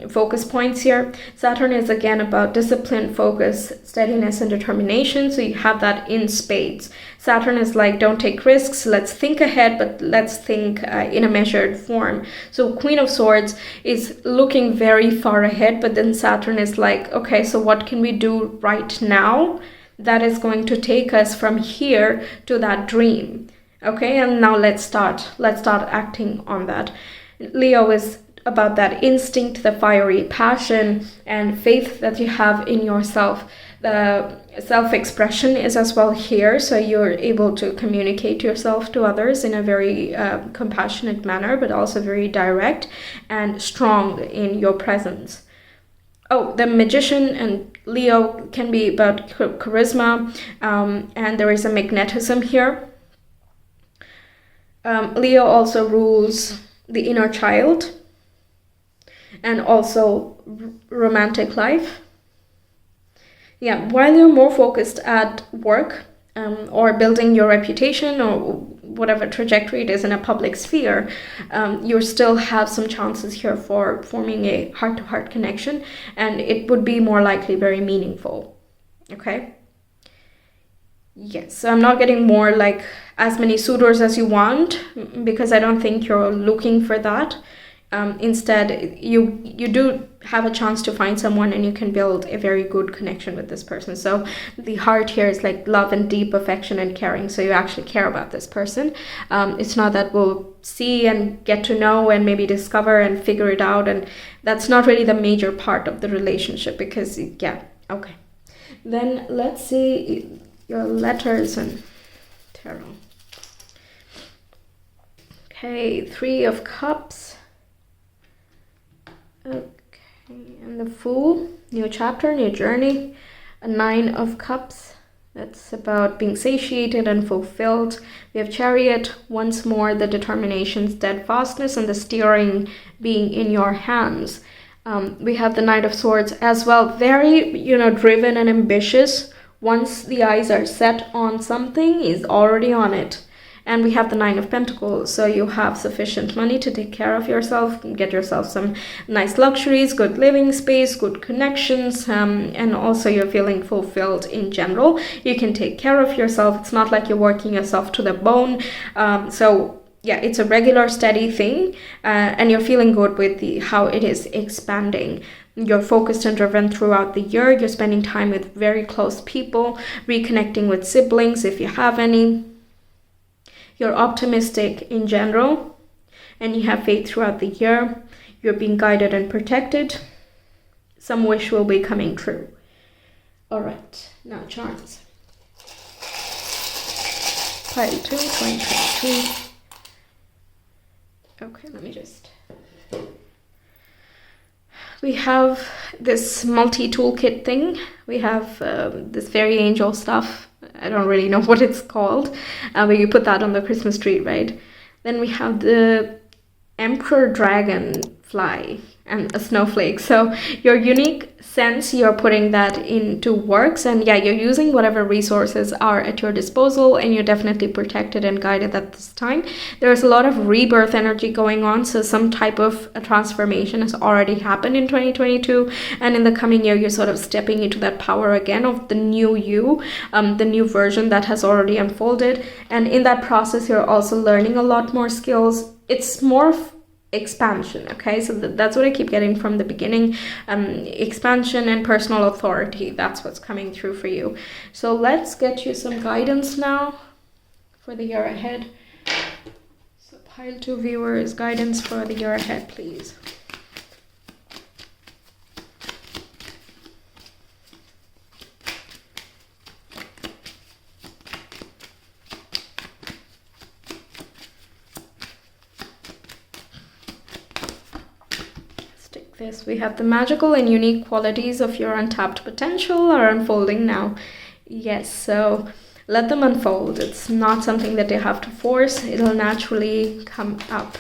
focus points here. Saturn is again about discipline, focus, steadiness, and determination. So you have that in spades. Saturn is like, don't take risks. Let's think ahead, but let's think in a measured form. So Queen of Swords is looking very far ahead, but then Saturn is like, okay, so what can we do right now that is going to take us from here to that dream? Okay, and now let's start acting on that. Leo is about that instinct, the fiery passion and faith that you have in yourself. The self-expression is as well here, so you're able to communicate yourself to others in a very compassionate manner, but also very direct and strong in your presence. Oh, the Magician and Leo can be about charisma, and there is a magnetism here. Leo also rules the inner child and also romantic life. Yeah, while you're more focused at work or building your reputation or whatever trajectory it is in a public sphere, you still have some chances here for forming a heart-to-heart connection, and it would be more likely very meaningful. Okay? Yes, so I'm not getting more like as many suitors as you want, because I don't think you're looking for that. Instead, you do have a chance to find someone, and you can build a very good connection with this person. So the heart here is like love and deep affection and caring. So you actually care about this person. It's not that we'll see and get to know and maybe discover and figure it out. And that's not really the major part of the relationship, because, yeah, okay. Then let's see your letters and tarot. Okay, 3 of Cups. Okay, and the Fool, new chapter, new journey. A 9 of Cups, that's about being satiated and fulfilled. We have Chariot, once more the determination, steadfastness, and the steering being in your hands. We have the Knight of Swords as well, very, driven and ambitious. Once the eyes are set on something, he's already on it. And we have the 9 of Pentacles, so you have sufficient money to take care of yourself, get yourself some nice luxuries, good living space, good connections, and also you're feeling fulfilled in general. You can take care of yourself. It's not like you're working yourself to the bone. So yeah, it's a regular, steady thing, and you're feeling good with how it is expanding. You're focused and driven throughout the year. You're spending time with very close people, reconnecting with siblings if you have any. You're optimistic in general, and you have faith throughout the year. You're being guided and protected. Some wish will be coming true. All right, now charms. Pile 2, 2022. Okay, let me just... We have this multi-toolkit thing. We have this fairy angel stuff. I don't really know what it's called, but you put that on the Christmas tree, right? Then we have the Emperor Dragonfly and a snowflake. So your unique sense, you're putting that into works, and yeah, you're using whatever resources are at your disposal, and you're definitely protected and guided at this time. There's a lot of rebirth energy going on, so some type of a transformation has already happened in 2022, and in the coming year you're sort of stepping into that power again of the new you, the new version that has already unfolded. And in that process you're also learning a lot more skills. It's more expansion, okay? So that's what I keep getting from the beginning. Expansion and personal authority, that's what's coming through for you. So let's get you some guidance now for the year ahead. So pile 2 viewers, guidance for the year ahead, please. like this. We have the magical and unique qualities of your untapped potential are unfolding now. Yes, so let them unfold. It's not something that you have to force. It'll naturally come up.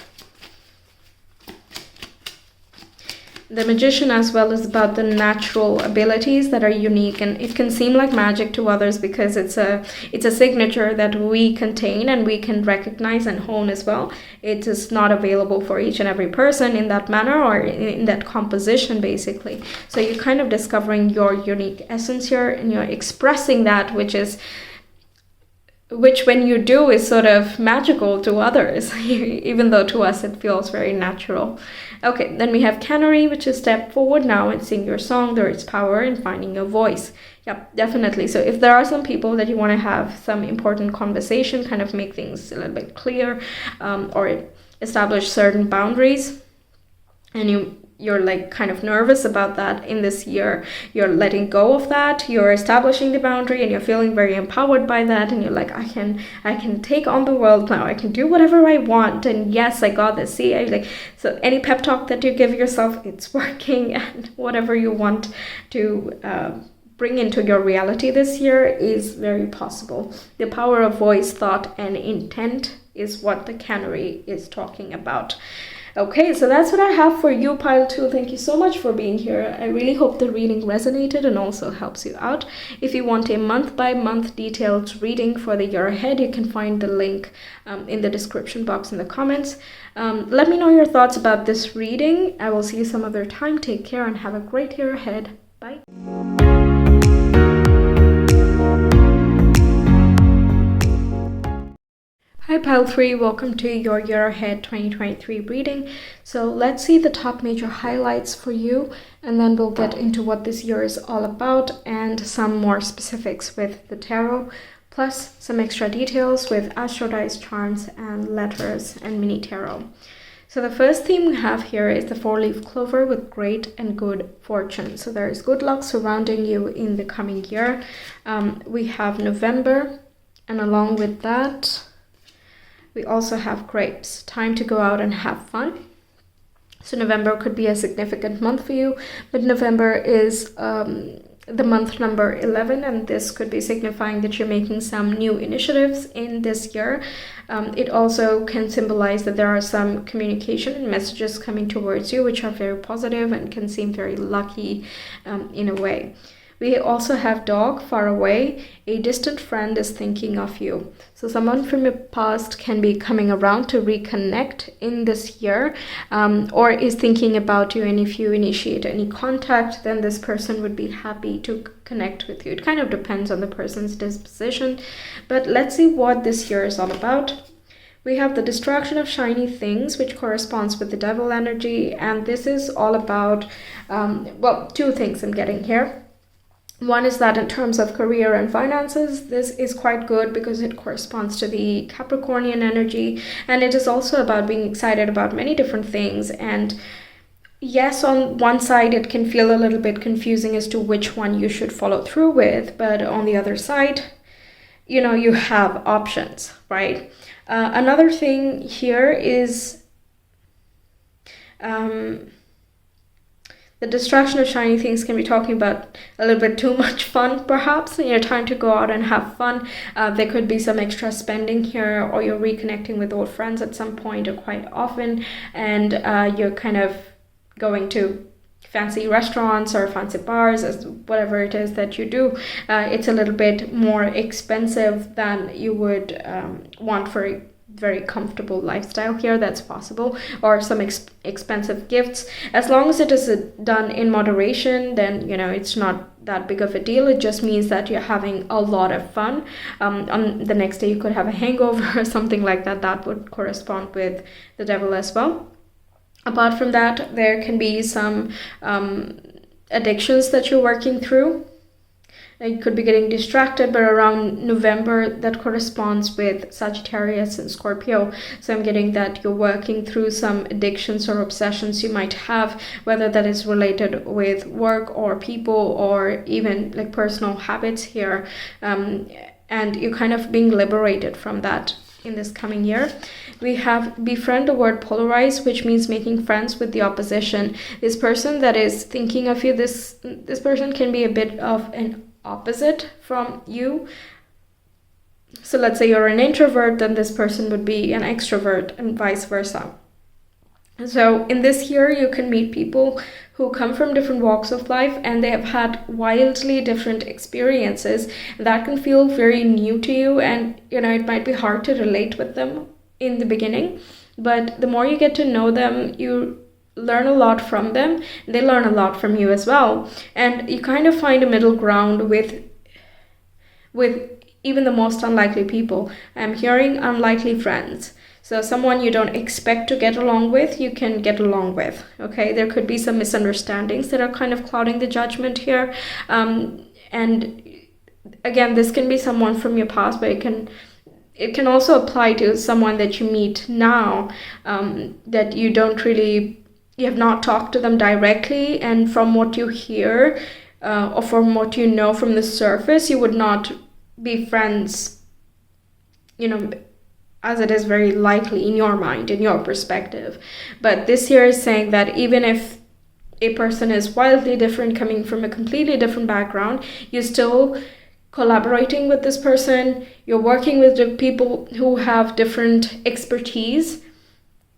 The Magician as well is about the natural abilities that are unique, and it can seem like magic to others because it's a signature that we contain and we can recognize and hone as well. It is not available for each and every person in that manner or in that composition, basically. So you're kind of discovering your unique essence here, and you're expressing that, which when you do is sort of magical to others, even though to us it feels very natural. Okay, then we have Canary, which is step forward now and sing your song. There is power in finding your voice. Yep, definitely. So if there are some people that you want to have some important conversation, kind of make things a little bit clear, or establish certain boundaries, and you're like kind of nervous about that in this year, you're letting go of that, you're establishing the boundary, and you're feeling very empowered by that, and you're like, I can take on the world now, I can do whatever I want, and yes, I got this. See, so any pep talk that you give yourself, it's working, and whatever you want to bring into your reality this year is very possible. The power of voice, thought, and intent is what the Canary is talking about. Okay, so that's what I have for you, Pile 2. Thank you so much for being here. I really hope the reading resonated and also helps you out. If you want a month-by-month detailed reading for the year ahead, you can find the link in the description box in the comments. Let me know your thoughts about this reading. I will see you some other time. Take care and have a great year ahead. Bye. Hi Pile 3, welcome to your Year Ahead 2023 reading. So let's see the top major highlights for you, and then we'll get into what this year is all about and some more specifics with the tarot, plus some extra details with astro dice, charms, and letters and mini tarot. So the first theme we have here is the 4-leaf clover with great and good fortune. So there is good luck surrounding you in the coming year. We have November, and along with that, we also have grapes, time to go out and have fun. So November could be a significant month for you, but November is the month number 11, and this could be signifying that you're making some new initiatives in this year. It also can symbolize that there are some communication and messages coming towards you which are very positive and can seem very lucky in a way. We also have dog, far away. A distant friend is thinking of you. So someone from your past can be coming around to reconnect in this year, or is thinking about you. And if you initiate any contact, then this person would be happy to connect with you. It kind of depends on the person's disposition. But let's see what this year is all about. We have the distraction of shiny things, which corresponds with the devil energy. And this is all about, two things I'm getting here. One is that in terms of career and finances, this is quite good because it corresponds to the Capricornian energy, and it is also about being excited about many different things. And yes, on one side it can feel a little bit confusing as to which one you should follow through with, but on the other side, you have options, right? Another thing here is the distraction of shiny things can be talking about a little bit too much fun, perhaps. Time to go out and have fun. There could be some extra spending here, or you're reconnecting with old friends at some point or quite often, and you're kind of going to fancy restaurants or fancy bars, as whatever it is that you do. It's a little bit more expensive than you would want for a very comfortable lifestyle here. That's possible, or some expensive gifts. As long as it is done in moderation, then it's not that big of a deal. It just means that you're having a lot of fun. On the next day you could have a hangover or something like that. That would correspond with the devil as well. Apart from that, there can be some addictions that you're working through. You could be getting distracted, but around November, that corresponds with Sagittarius and Scorpio. So I'm getting that you're working through some addictions or obsessions you might have, whether that is related with work or people or even like personal habits here. And you're kind of being liberated from that in this coming year. We have befriend, the word polarize, which means making friends with the opposition. This person that is thinking of you, this person can be a bit of an opposite from you. So let's say you're an introvert, then this person would be an extrovert, and vice versa. So in this year, you can meet people who come from different walks of life, and they have had wildly different experiences. That can feel very new to you, and it might be hard to relate with them in the beginning. But the more you get to know them, you learn a lot from them. They learn a lot from you as well. And you kind of find a middle ground with even the most unlikely people. I'm hearing unlikely friends. So someone you don't expect to get along with, you can get along with, okay? There could be some misunderstandings that are kind of clouding the judgment here. And again, this can be someone from your past, but it can also apply to someone that you meet now, that you have not talked to them directly. And from what you hear, or from what you know from the surface, you would not be friends, as it is very likely in your mind, in your perspective. But this here is saying that even if a person is wildly different, coming from a completely different background, you're still collaborating with this person. You're working with the people who have different expertise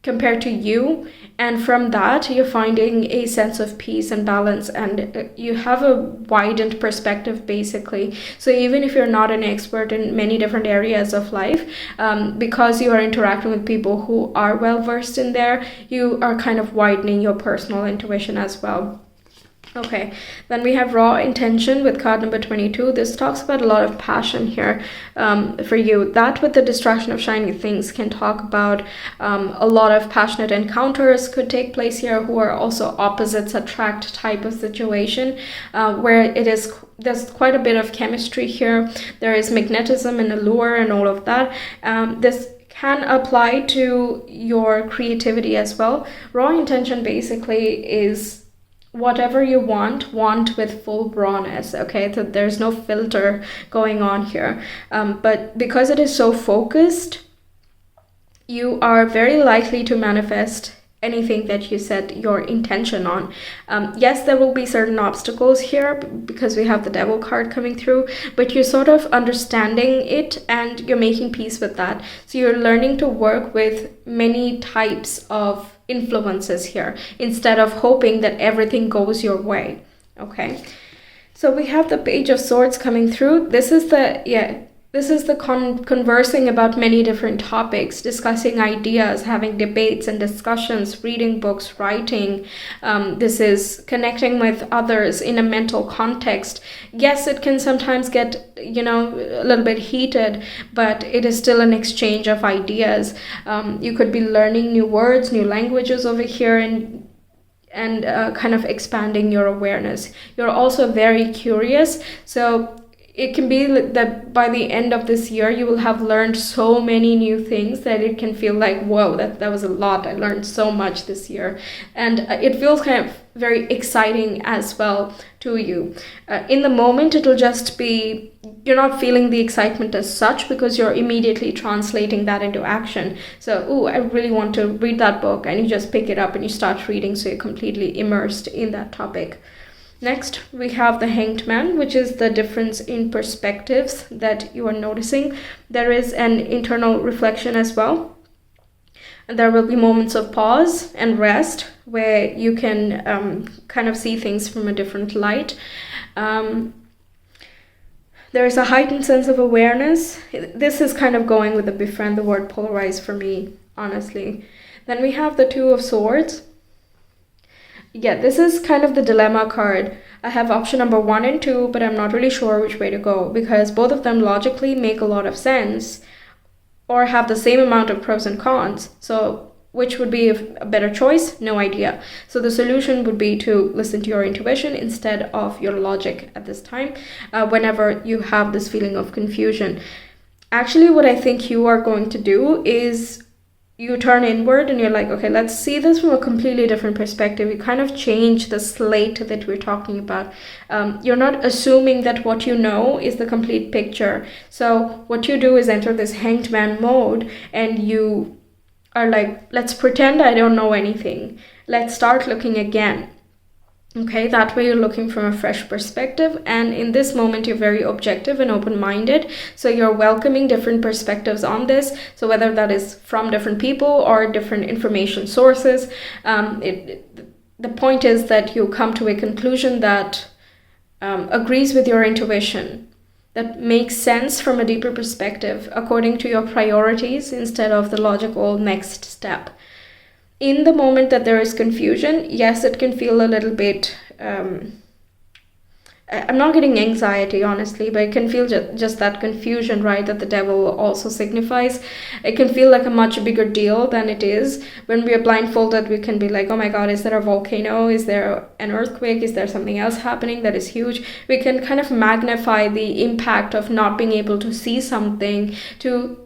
compared to you, and from that you're finding a sense of peace and balance, and you have a widened perspective basically. So even if you're not an expert in many different areas of life, because you are interacting with people who are well versed in there, you are kind of widening your personal intuition as well. Okay, then we have raw intention with card number 22. This talks about a lot of passion here for you. That with the distraction of shiny things can talk about a lot of passionate encounters could take place here, who are also opposites attract type of situation, where there's quite a bit of chemistry here. There is magnetism and allure and all of that. This can apply to your creativity as well. Raw intention basically is whatever you want with full rawness, okay? So there's no filter going on here. But because it is so focused, you are very likely to manifest anything that you set your intention on. Yes, there will be certain obstacles here because we have the devil card coming through, but you're sort of understanding it and you're making peace with that. So you're learning to work with many types of influences here instead of hoping that everything goes your way, okay? So we have the Page of Swords coming through. This is the conversing about many different topics, discussing ideas, having debates and discussions, reading books, writing. This is connecting with others in a mental context. Yes, it can sometimes get, a little bit heated, but it is still an exchange of ideas. You could be learning new words, new languages over here, and kind of expanding your awareness. You're also very curious, so it can be that by the end of this year, you will have learned so many new things that it can feel like, whoa, that was a lot. I learned so much this year. And it feels kind of very exciting as well to you. In the moment, it'll just be, you're not feeling the excitement as such because you're immediately translating that into action. So, I really want to read that book. And you just pick it up and you start reading. So you're completely immersed in that topic. Next, we have the Hanged Man, which is the difference in perspectives that you are noticing. There is an internal reflection as well. And there will be moments of pause and rest where you can kind of see things from a different light. There is a heightened sense of awareness. This is kind of going with the befriend, the word polarize for me, honestly. Then we have the Two of Swords. Yeah, this is kind of the dilemma card. I have option number 1 and 2, but I'm not really sure which way to go because both of them logically make a lot of sense or have the same amount of pros and cons. So which would be a better choice? No idea. So the solution would be to listen to your intuition instead of your logic at this time, whenever you have this feeling of confusion. Actually, what I think you are going to do is you turn inward and you're like, okay, let's see this from a completely different perspective. You kind of change the slate that we're talking about. You're not assuming that what you know is the complete picture. So what you do is enter this hanged man mode, and you are like, let's pretend I don't know anything. Let's start looking again. Okay, that way you're looking from a fresh perspective, and in this moment you're very objective and open-minded, so you're welcoming different perspectives on this. So whether that is from different people or different information sources, the point is that you come to a conclusion that agrees with your intuition, that makes sense from a deeper perspective according to your priorities instead of the logical next step. In the moment that there is confusion, yes, it can feel a little bit, I'm not getting anxiety, honestly, but it can feel just that confusion, right, that the devil also signifies. It can feel like a much bigger deal than it is. When we are blindfolded, we can be like, oh my God, is there a volcano? Is there an earthquake? Is there something else happening that is huge? We can kind of magnify the impact of not being able to see something to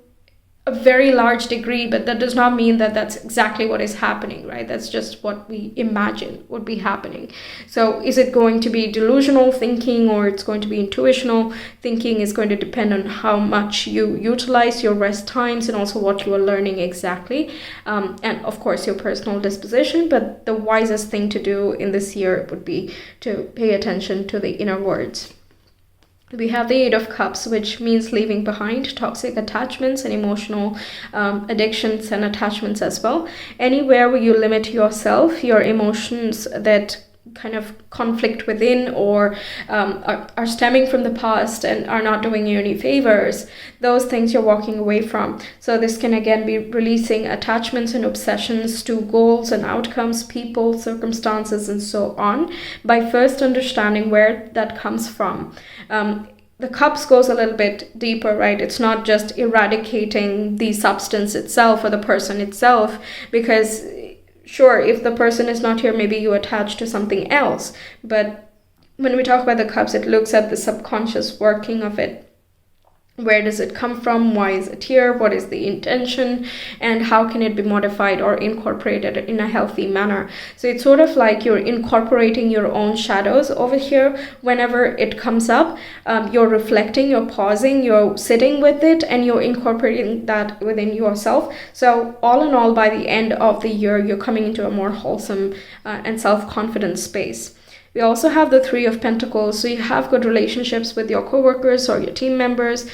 a very large degree, but that does not mean that that's exactly what is happening, right? That's just what we imagine would be happening. So is it going to be delusional thinking, or it's going to be intuitional thinking? Is going to depend on how much you utilize your rest times and also what you are learning exactly, and of course your personal disposition. But the wisest thing to do in this year would be to pay attention to the inner words. We have the Eight of Cups, which means leaving behind toxic attachments and emotional addictions and attachments as well. Anywhere where you limit yourself, your emotions that kind of conflict within, or are stemming from the past and are not doing you any favors, those things you're walking away from. So this can again be releasing attachments and obsessions to goals and outcomes, people, circumstances, and so on, by first understanding where that comes from. The cups goes a little bit deeper, right? It's not just eradicating the substance itself or the person itself, because sure, if the person is not here, maybe you attach to something else. But when we talk about the cups, it looks at the subconscious working of it. Where does it come from? Why is it here? What is the intention? And how can it be modified or incorporated in a healthy manner? So it's sort of like you're incorporating your own shadows over here. Whenever it comes up, you're reflecting, you're pausing, you're sitting with it, and you're incorporating that within yourself. So all in all, by the end of the year, you're coming into a more wholesome and self-confident space. We also have the Three of Pentacles, so you have good relationships with your coworkers or your team members.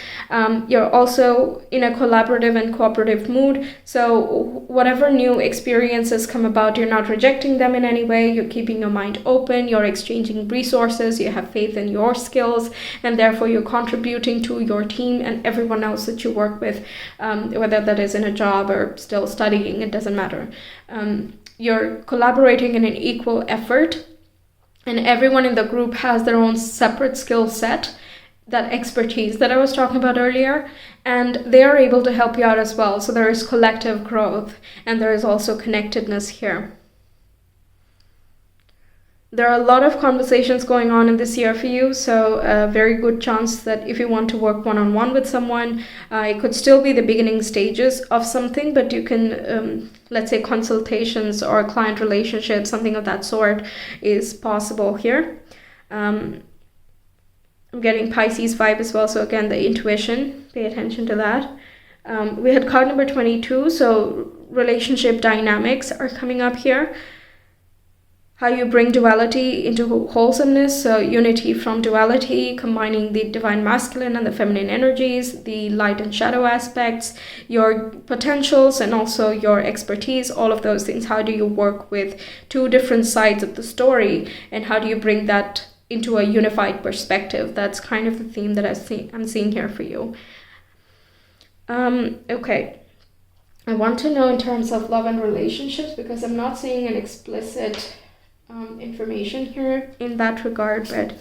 You're also in a collaborative and cooperative mood, so whatever new experiences come about, you're not rejecting them in any way. You're keeping your mind open, you're exchanging resources, you have faith in your skills, and therefore you're contributing to your team and everyone else that you work with, whether that is in a job or still studying, it doesn't matter. You're collaborating in an equal effort, and everyone in the group has their own separate skill set, that expertise that I was talking about earlier, and they are able to help you out as well. So there is collective growth, and there is also connectedness here. There are a lot of conversations going on in this year for you, so a very good chance that if you want to work one-on-one with someone, it could still be the beginning stages of something, but you can, let's say consultations or client relationships, something of that sort is possible here. I'm getting Pisces vibe as well, so again, the intuition, pay attention to that. We had card number 22, so relationship dynamics are coming up here. How you bring duality into wholesomeness, so unity from duality, combining the divine masculine and the feminine energies, the light and shadow aspects, your potentials and also your expertise, all of those things. How do you work with two different sides of the story, and how do you bring that into a unified perspective? That's kind of the theme that I'm seeing here for you. Okay. I want to know in terms of love and relationships, because I'm not seeing an explicit information here in that regard, but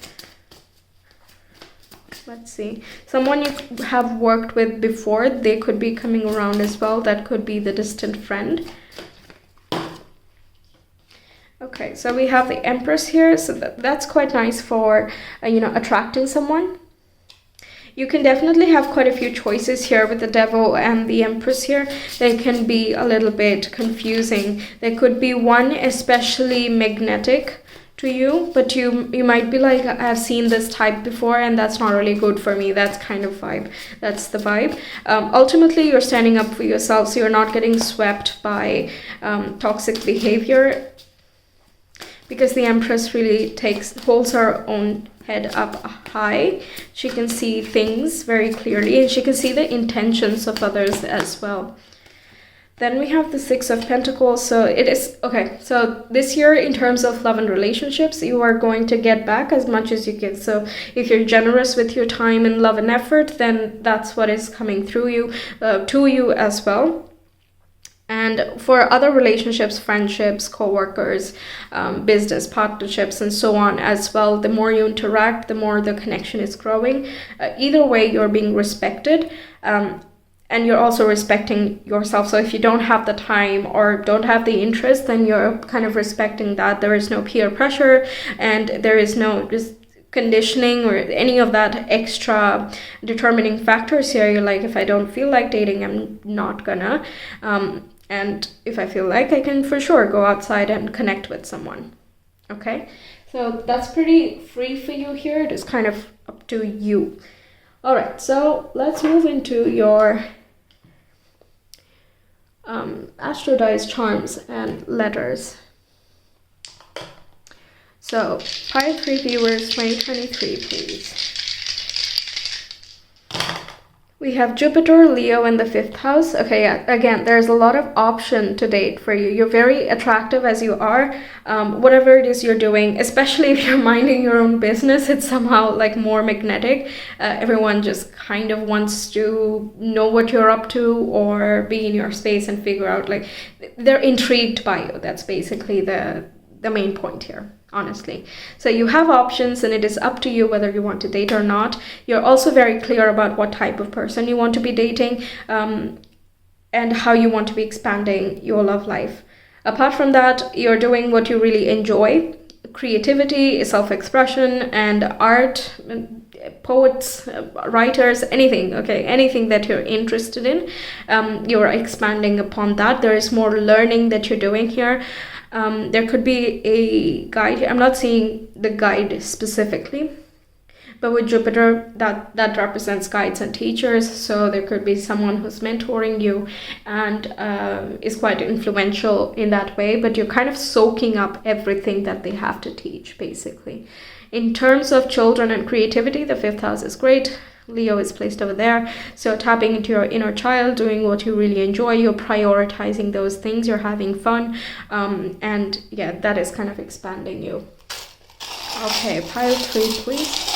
let's see. Someone you have worked with before, they could be coming around as well. That could be the distant friend. Okay, so we have the Empress here, so that's quite nice for attracting someone. You can definitely have quite a few choices here with the Devil and the Empress here. They can be a little bit confusing. There could be one especially magnetic to you, but you might be like, I've seen this type before and that's not really good for me. That's kind of vibe. That's the vibe. Ultimately, you're standing up for yourself, so you're not getting swept by toxic behavior, because the Empress really holds her own head up high. She can see things very clearly, and she can see the intentions of others as well. Then we have the Six of Pentacles. So it is, okay, so this year in terms of love and relationships, you are going to get back as much as you give. So if you're generous with your time and love and effort, then that's what is coming through you, to you as well. And for other relationships, friendships, co-workers, business partnerships, and so on as well, the more you interact, the more the connection is growing. Either way, you're being respected. And you're also respecting yourself. So if you don't have the time or don't have the interest, then you're kind of respecting that. There is no peer pressure, and there is no just conditioning or any of that extra determining factors here. You're like, if I don't feel like dating, I'm not gonna. And if I feel like, I can for sure go outside and connect with someone. Okay, so that's pretty free for you here. It is kind of up to you. All right, so let's move into your Astro Dice charms and letters. So, Pile 3 viewers 2023, please. We have Jupiter, Leo in the 5th house. Okay, yeah, again, there's a lot of option to date for you. You're very attractive as you are. Whatever it is you're doing, especially if you're minding your own business, it's somehow like more magnetic. Everyone just kind of wants to know what you're up to or be in your space and figure out, like, they're intrigued by you. That's basically the main point here, honestly. So you have options, and it is up to you whether you want to date or not. You're also very clear about what type of person you want to be dating, and how you want to be expanding your love life. Apart from that, you're doing what you really enjoy. Creativity, self-expression, and art, poets, writers, anything, okay, anything that you're interested in, you're expanding upon that. There is more learning that you're doing here. There could be a guide. I'm not seeing the guide specifically, but with Jupiter, that represents guides and teachers. So there could be someone who's mentoring you and is quite influential in that way, but you're kind of soaking up everything that they have to teach, basically. In terms of children and creativity, the 5th house is great. Leo is placed over there. So tapping into your inner child, doing what you really enjoy, you're prioritizing those things, you're having fun. And yeah, that is kind of expanding you. Okay, pile 3, please.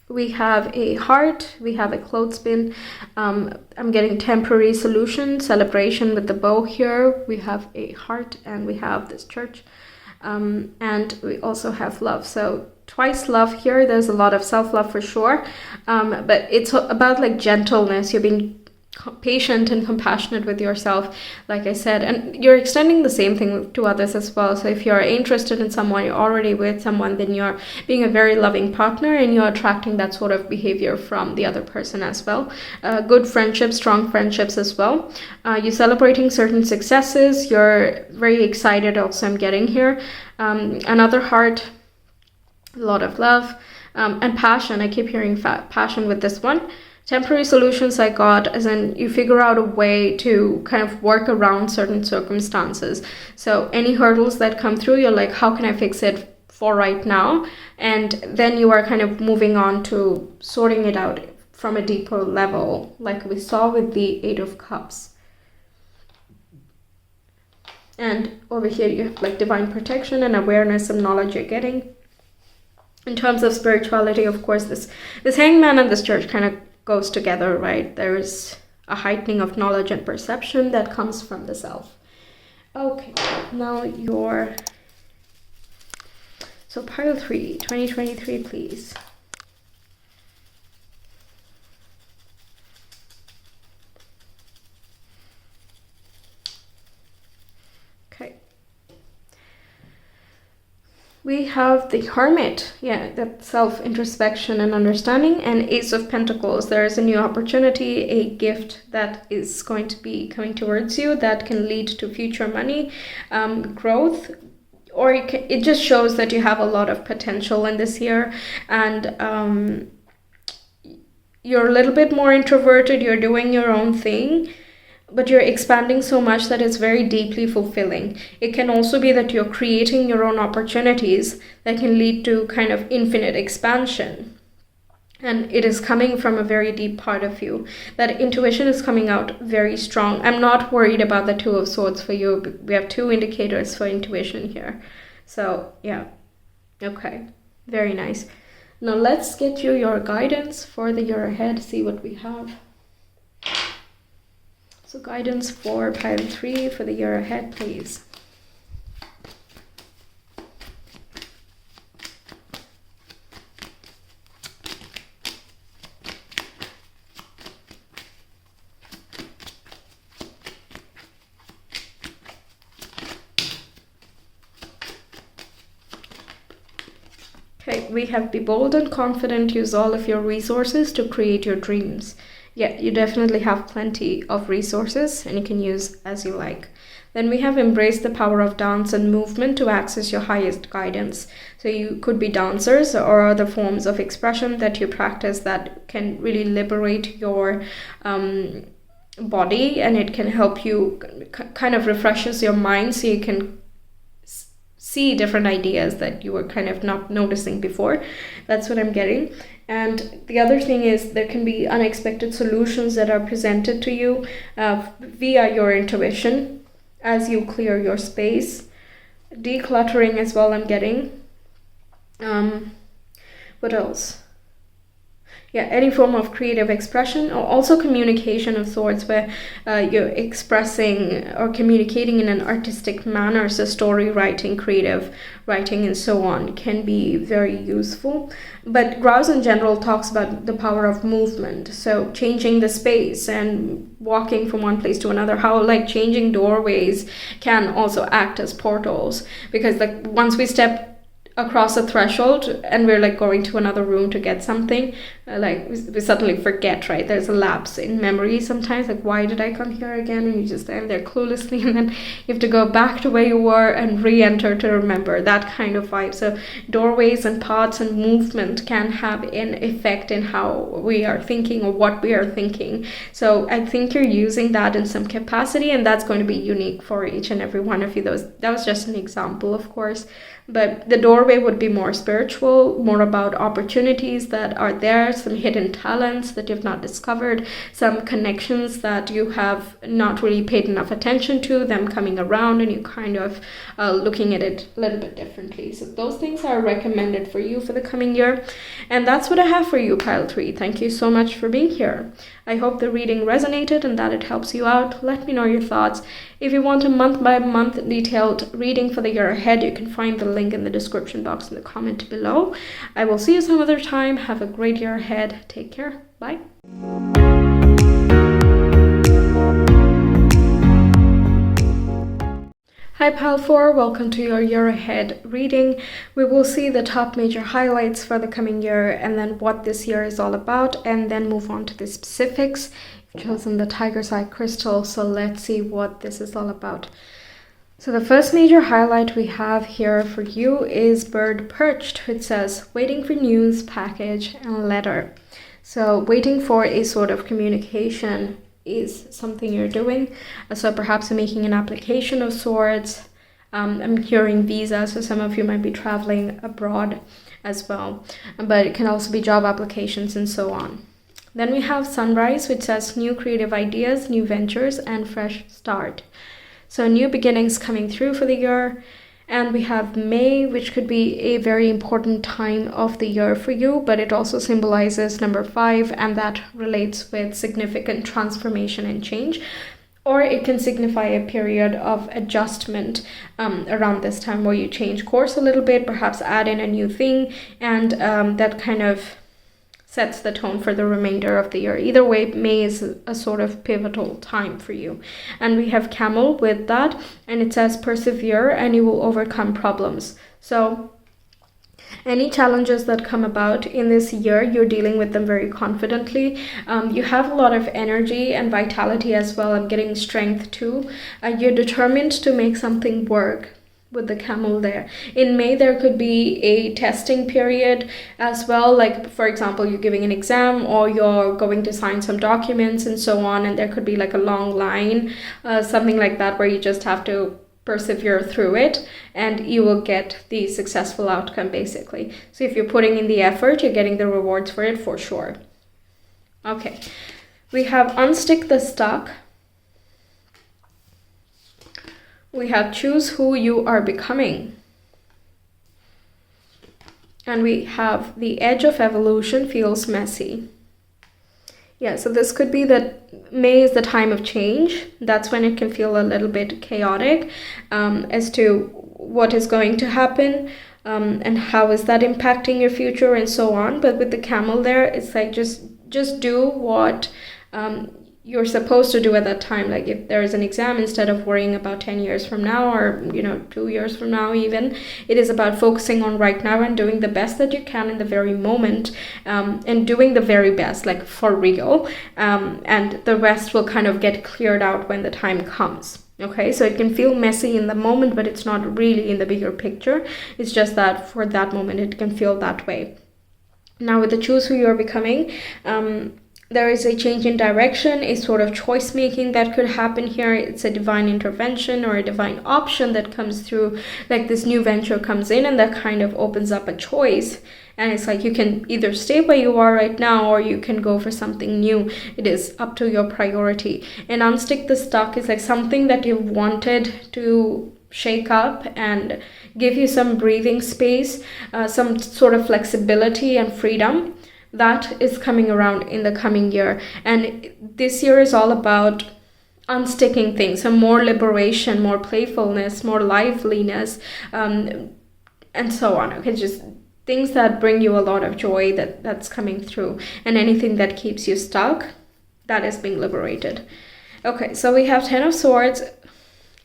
We have a heart, we have a clothespin. I'm getting temporary solution, celebration with the bow here. We have a heart, and we have this church. And we also have love. So twice love here. There's a lot of self-love for sure. But it's about like gentleness. You're being patient and compassionate with yourself, like I said, and you're extending the same thing to others as well. So if you're interested in someone, you're already with someone, then you're being a very loving partner, and you're attracting that sort of behavior from the other person as well. Good friendships, strong friendships as well. You're celebrating certain successes. You're very excited also, I'm getting here. Another heart, a lot of love, and passion. I keep hearing passion with this one. Temporary solutions I got, as in you figure out a way to kind of work around certain circumstances. So any hurdles that come through, you're like, how can I fix it for right now? And then you are kind of moving on to sorting it out from a deeper level, like we saw with the 8 of Cups. And over here you have like divine protection and awareness and knowledge you're getting. In terms of spirituality, of course, this hangman and this church kind of goes together, right? There is a heightening of knowledge and perception that comes from the self. Okay, now so pile 3, 2023, please. Okay. We have the Hermit, yeah, that self-introspection and understanding, and Ace of Pentacles. There is a new opportunity, a gift that is going to be coming towards you that can lead to future money, growth, or it just shows that you have a lot of potential in this year, and you're a little bit more introverted, you're doing your own thing, but you're expanding so much that it's very deeply fulfilling. It can also be that you're creating your own opportunities that can lead to kind of infinite expansion. And it is coming from a very deep part of you. That intuition is coming out very strong. I'm not worried about the Two of Swords for you. We have two indicators for intuition here. So, yeah. Okay. Very nice. Now let's get you your guidance for the year ahead. See what we have. So guidance for pile 3 for the year ahead, please. Okay, we have be bold and confident, use all of your resources to create your dreams. Yeah, you definitely have plenty of resources and you can use as you like. Then we have embraced the power of dance and movement to access your highest guidance. So you could be dancers or other forms of expression that you practice that can really liberate your body, and it can help you, kind of refreshes your mind so you can see different ideas that you were kind of not noticing before. That's what I'm getting. And the other thing is there can be unexpected solutions that are presented to you via your intuition as you clear your space. Decluttering as well, I'm getting. What else? Yeah, any form of creative expression, or also communication of sorts, where you're expressing or communicating in an artistic manner. So story writing, creative writing, and so on can be very useful. But Grouse in general talks about the power of movement. So changing the space and walking from one place to another, how like changing doorways can also act as portals. Because like once we step across a threshold and we're like going to another room to get something, like we suddenly forget, right? There's a lapse in memory sometimes, like why did I come here again, and you just stand there cluelessly and then you have to go back to where you were and re-enter to remember, that kind of vibe. So doorways and paths and movement can have an effect in how we are thinking or what we are thinking. So I think you're using that in some capacity, and that's going to be unique for each and every one of you. That was just an example, of course. But the doorway would be more spiritual, more about opportunities that are there, some hidden talents that you've not discovered, some connections that you have not really paid enough attention to, them coming around and you kind of looking at it a little bit differently. So those things are recommended for you for the coming year. And that's what I have for you, pile 3. Thank you so much for being here. I hope the reading resonated and that it helps you out. Let me know your thoughts. If you want a month-by-month detailed reading for the year ahead, you can find the link in the description box in the comment below. I will see you some other time. Have a great year ahead. Take care. Bye. Hi Pile 4, welcome to your year ahead reading. We will see the top major highlights for the coming year and then what this year is all about, and then move on to the specifics. I've chosen the Tiger's Eye crystal, so let's see what this is all about. So the first major highlight we have here for you is Bird Perched, which says waiting for news, package, and letter. So waiting for a sort of communication is something you're doing. So perhaps you're making an application of sorts. I'm hearing visa, so some of you might be traveling abroad as well. But it can also be job applications and so on. Then we have Sunrise, which says new creative ideas, new ventures, and fresh start. So new beginnings coming through for the year. And we have May, which could be a very important time of the year for you, but it also symbolizes number 5, and that relates with significant transformation and change. Or it can signify a period of adjustment around this time where you change course a little bit, perhaps add in a new thing, and that kind of sets the tone for the remainder of the year. Either way, May is a sort of pivotal time for you. And we have Camel with that, and it says persevere and you will overcome problems. So Any challenges that come about in this year, you're dealing with them very confidently. You have a lot of energy and vitality as well, and getting strength too. You're determined to make something work with the camel there. In May, there could be a testing period as well. Like, for example, you're giving an exam or you're going to sign some documents and so on. And there could be like a long line, something like that, where you just have to persevere through it and you will get the successful outcome basically. So if you're putting in the effort, you're getting the rewards for it for sure. Okay, we have unstick the stuck. We have choose who you are becoming. And we have the edge of evolution feels messy. Yeah, so this could be that May is the time of change. That's when it can feel a little bit chaotic as to what is going to happen and how is that impacting your future and so on. But with the camel there, it's like just do what you're supposed to do at that time. Like if there is an exam, instead of worrying about 10 years from now or 2 years from now even, it is about focusing on right now and doing the best that you can in the very moment, and doing the very best, like for real, and the rest will kind of get cleared out when the time comes. Okay, so it can feel messy in the moment, but it's not really in the bigger picture. It's just that for that moment it can feel that way. Now with the choose who you're becoming, there is a change in direction, a sort of choice making that could happen here. It's a divine intervention or a divine option that comes through, like this new venture comes in and that kind of opens up a choice. And it's like you can either stay where you are right now or you can go for something new. It is up to your priority. And unstick the stuck is like something that you've wanted to shake up and give you some breathing space, some sort of flexibility and freedom. That is coming around in the coming year. And this year is all about unsticking things, so more liberation, more playfulness, more liveliness, and so on. Okay, just things that bring you a lot of joy that's coming through. And anything that keeps you stuck, that is being liberated. Okay, so we have 10 of Swords.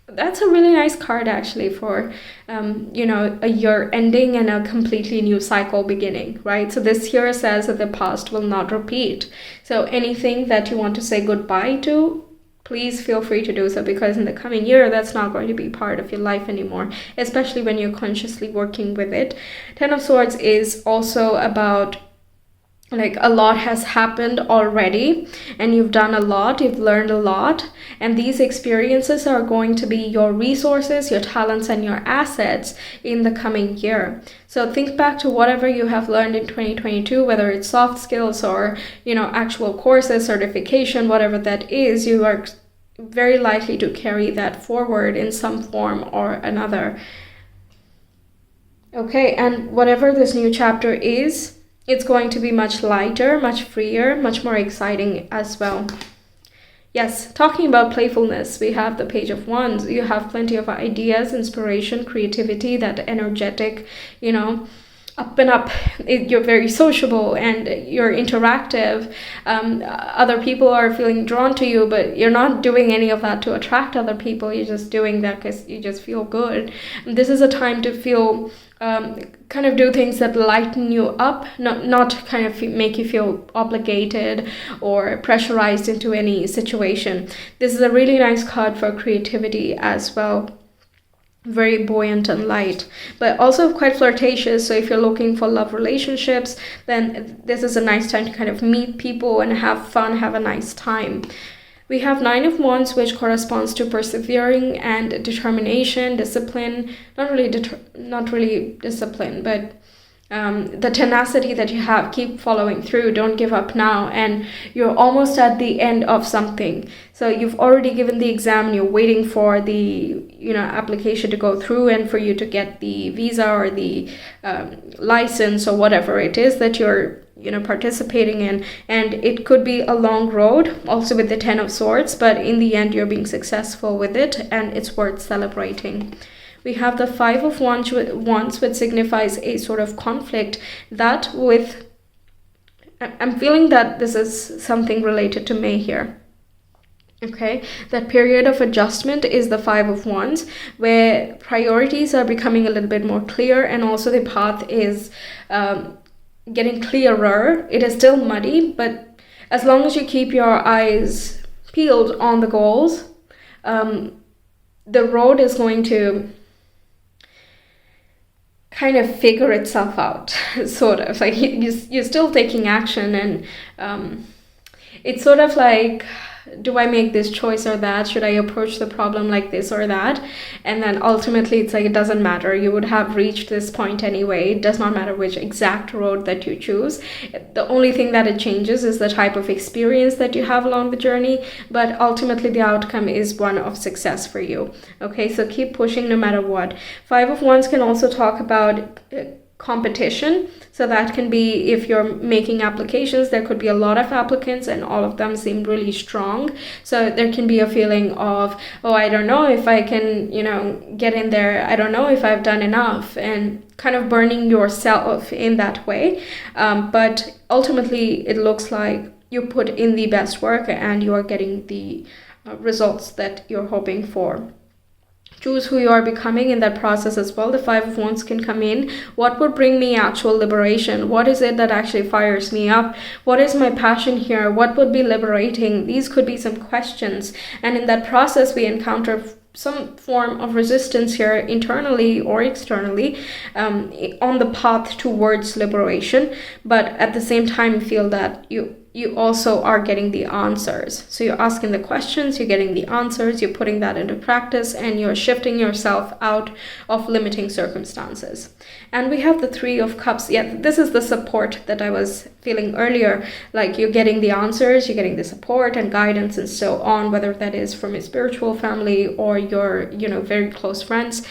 That's a really nice card actually for, a year ending and a completely new cycle beginning, right? So this here says that the past will not repeat. So anything that you want to say goodbye to, please feel free to do so, because in the coming year, that's not going to be part of your life anymore, especially when you're consciously working with it. 10 of Swords is also about like a lot has happened already and you've done a lot, you've learned a lot, and these experiences are going to be your resources, your talents, and your assets in the coming year. So think back to whatever you have learned in 2022, whether it's soft skills or actual courses, certification, whatever that is. You are very likely to carry that forward in some form or another. Okay, and whatever this new chapter is, it's going to be much lighter, much freer, much more exciting as well. Yes, talking about playfulness, we have the Page of Wands. You have plenty of ideas, inspiration, creativity, that energetic, up and up. You're very sociable and you're interactive. Other people are feeling drawn to you, but you're not doing any of that to attract other people. You're just doing that because you just feel good. This is a time to feel kind of do things that lighten you up, not kind of make you feel obligated or pressurized into any situation. This is a really nice card for creativity as well. Very buoyant and light, but also quite flirtatious. So if you're looking for love relationships, then this is a nice time to kind of meet people and have fun, have a nice time. We have 9 of Wands, which corresponds to persevering and determination, discipline, not really discipline, but the tenacity that you have. Keep following through, don't give up now, and you're almost at the end of something. So you've already given the exam and you're waiting for the application to go through and for you to get the visa or the license or whatever it is that you're participating in. And it could be a long road also with the 10 of Swords, but in the end you're being successful with it and it's worth celebrating. We have the 5 of Wands, which signifies a sort of conflict that I'm feeling that this is something related to May here. Okay, that period of adjustment is the Five of Wands, where priorities are becoming a little bit more clear, and also the path is getting clearer. It is still muddy, but as long as you keep your eyes peeled on the goals, the road is going to kind of figure itself out, sort of. Like you're still taking action, and it's sort of like, do I make this choice or that? Should I approach the problem like this or that? And then ultimately it's like, it doesn't matter. You would have reached this point anyway. It does not matter which exact road that you choose. The only thing that it changes is the type of experience that you have along the journey. But ultimately the outcome is one of success for you. Okay, so keep pushing no matter what. Five of Wands can also talk about competition. So that can be, if you're making applications, there could be a lot of applicants and all of them seem really strong. So there can be a feeling of, oh, I don't know if I can, get in there. I don't know if I've done enough, and kind of burning yourself in that way. But ultimately it looks like you put in the best work and you are getting the results that you're hoping for. Choose who you are becoming in that process as well. The Five of Wands can come in. What would bring me actual liberation? What is it that actually fires me up? What is my passion here? What would be liberating? These could be some questions. And in that process, we encounter some form of resistance here, internally or externally, on the path towards liberation. But at the same time, feel that you also are getting the answers. So you're asking the questions, you're getting the answers, you're putting that into practice, and you're shifting yourself out of limiting circumstances. And we have the Three of Cups. Yeah, this is the support that I was feeling earlier. Like, you're getting the answers, you're getting the support and guidance and so on, whether that is from a spiritual family or your, very close friends.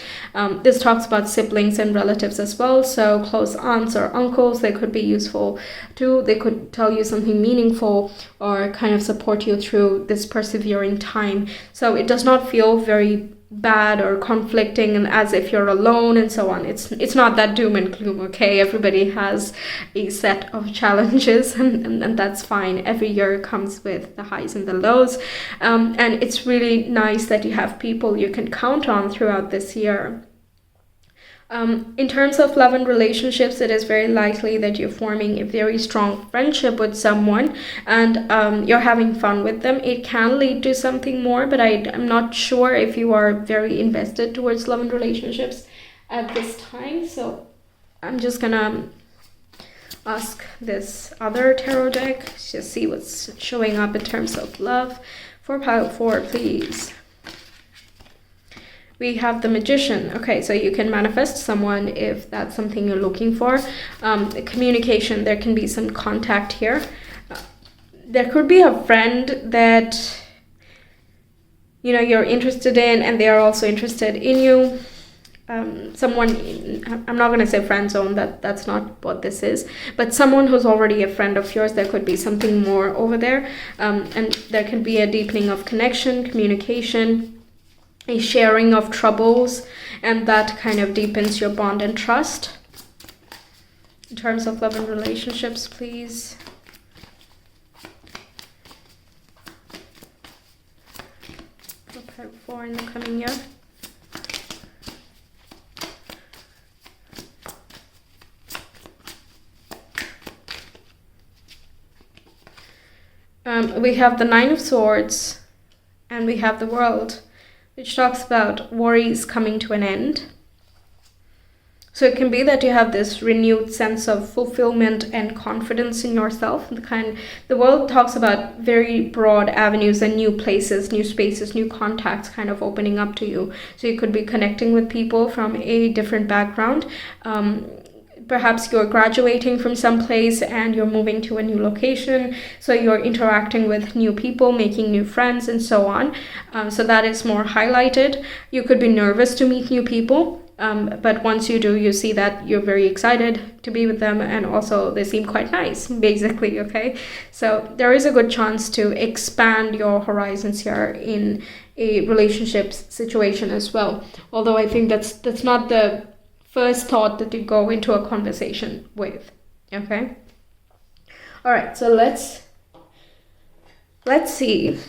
This talks about siblings and relatives as well. So close aunts or uncles, they could be useful too. They could tell you something meaningful or kind of support you through this persevering time. So it does not feel very bad or conflicting and as if you're alone and so on. It's not that doom and gloom. Okay, everybody has a set of challenges, and that's fine. Every year comes with the highs and the lows, and it's really nice that you have people you can count on throughout this year. In terms of love and relationships, it is very likely that you're forming a very strong friendship with someone, and you're having fun with them. It can lead to something more, but I'm not sure if you are very invested towards love and relationships at this time. So I'm just gonna ask this other tarot deck to see what's showing up in terms of love for pile 4, please. We have the Magician. Okay, so you can manifest someone if that's something you're looking for. Communication, there can be some contact here. There could be a friend that you're interested in, and they are also interested in you. Someone, I'm not going to say friend zone, that's not what this is, but someone who's already a friend of yours. There could be something more over there, and there can be a deepening of connection, communication, a sharing of troubles, and that kind of deepens your bond and trust. In terms of love and relationships, please. Prepare for in the coming year. We have the Nine of Swords, and we have the World, which talks about worries coming to an end. So it can be that you have this renewed sense of fulfillment and confidence in yourself. The World talks about very broad avenues and new places, new spaces, new contacts kind of opening up to you. So you could be connecting with people from a different background. Perhaps you're graduating from some place and you're moving to a new location. So you're interacting with new people, making new friends, and so on. So that is more highlighted. You could be nervous to meet new people. But once you do, you see that you're very excited to be with them, and also they seem quite nice, basically, okay? So there is a good chance to expand your horizons here in a relationship situation as well. Although I think that's not the first thought that you go into a conversation with, okay? All right, so let's see.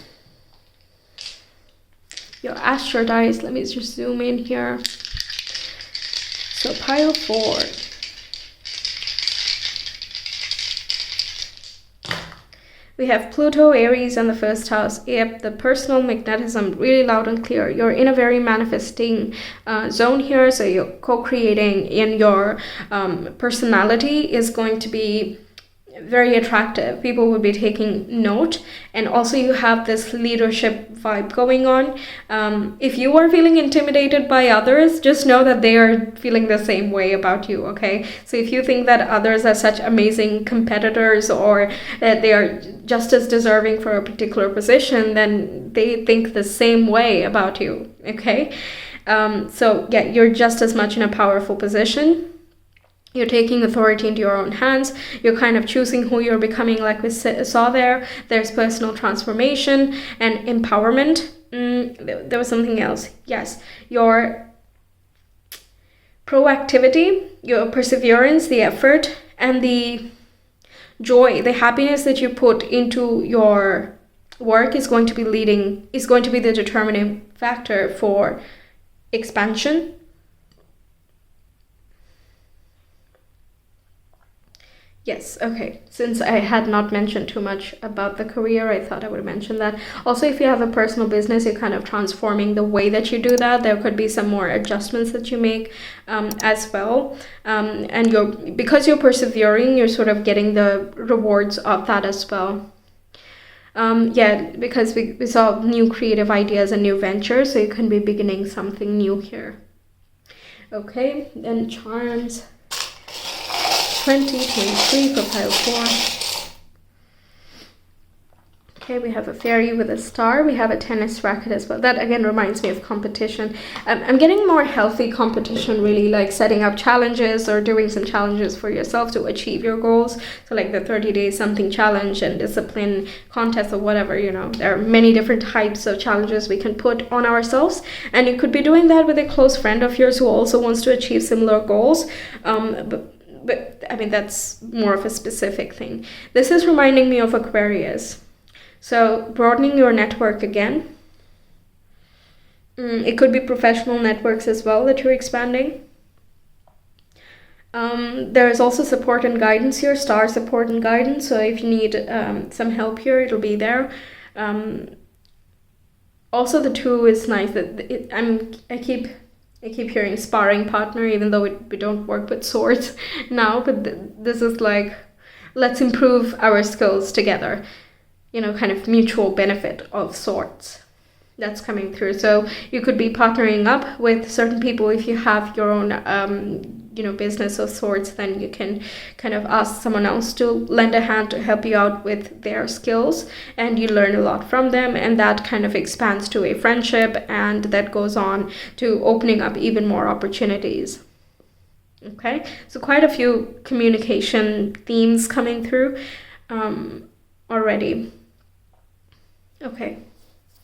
your astro dice. Let me just zoom in here. So pile 4. We have Pluto, Aries, and the first house. Yep, the personal magnetism, really loud and clear. You're in a very manifesting zone here, so you're co-creating in your personality is going to be very attractive. People will be taking note, and also you have this leadership vibe going on. If you are feeling intimidated by others, just know that they are feeling the same way about you, okay? So if you think that others are such amazing competitors or that they are just as deserving for a particular position, then they think the same way about you, okay? So yeah, you're just as much in a powerful position. You're taking authority into your own hands. You're kind of choosing who you're becoming, like we saw there. There's personal transformation and empowerment. There was something else. Yes, your proactivity, your perseverance, the effort, and the joy, the happiness that you put into your work is going to be the determining factor for expansion. Yes, okay. Since I had not mentioned too much about the career, I thought I would mention that. Also, if you have a personal business, you're kind of transforming the way that you do that. There could be some more adjustments that you make as well. And because you're persevering, you're sort of getting the rewards of that as well. Because we saw new creative ideas and new ventures, so you can be beginning something new here. Okay, then charms. 2023 for pile 4. Okay, we have a fairy with a star. We have a tennis racket as well. That again reminds me of competition. I'm getting more healthy competition, really, like setting up challenges or doing some challenges for yourself to achieve your goals. So like the 30 days something challenge and discipline contest or whatever, there are many different types of challenges we can put on ourselves. And you could be doing that with a close friend of yours who also wants to achieve similar goals. But I mean, that's more of a specific thing. This is reminding me of Aquarius. So broadening your network again. It could be professional networks as well that you're expanding. There is also support and guidance here, star support and guidance. So if you need some help here, it'll be there. Also, the 2 is nice. I keep hearing sparring partner, even though we don't work with swords now, but this is like, let's improve our skills together, kind of mutual benefit of sorts. That's coming through. So you could be partnering up with certain people. If you have your own business of sorts, then you can kind of ask someone else to lend a hand to help you out with their skills, and you learn a lot from them, and that kind of expands to a friendship, and that goes on to opening up even more opportunities. Okay, so quite a few communication themes coming through already. Okay,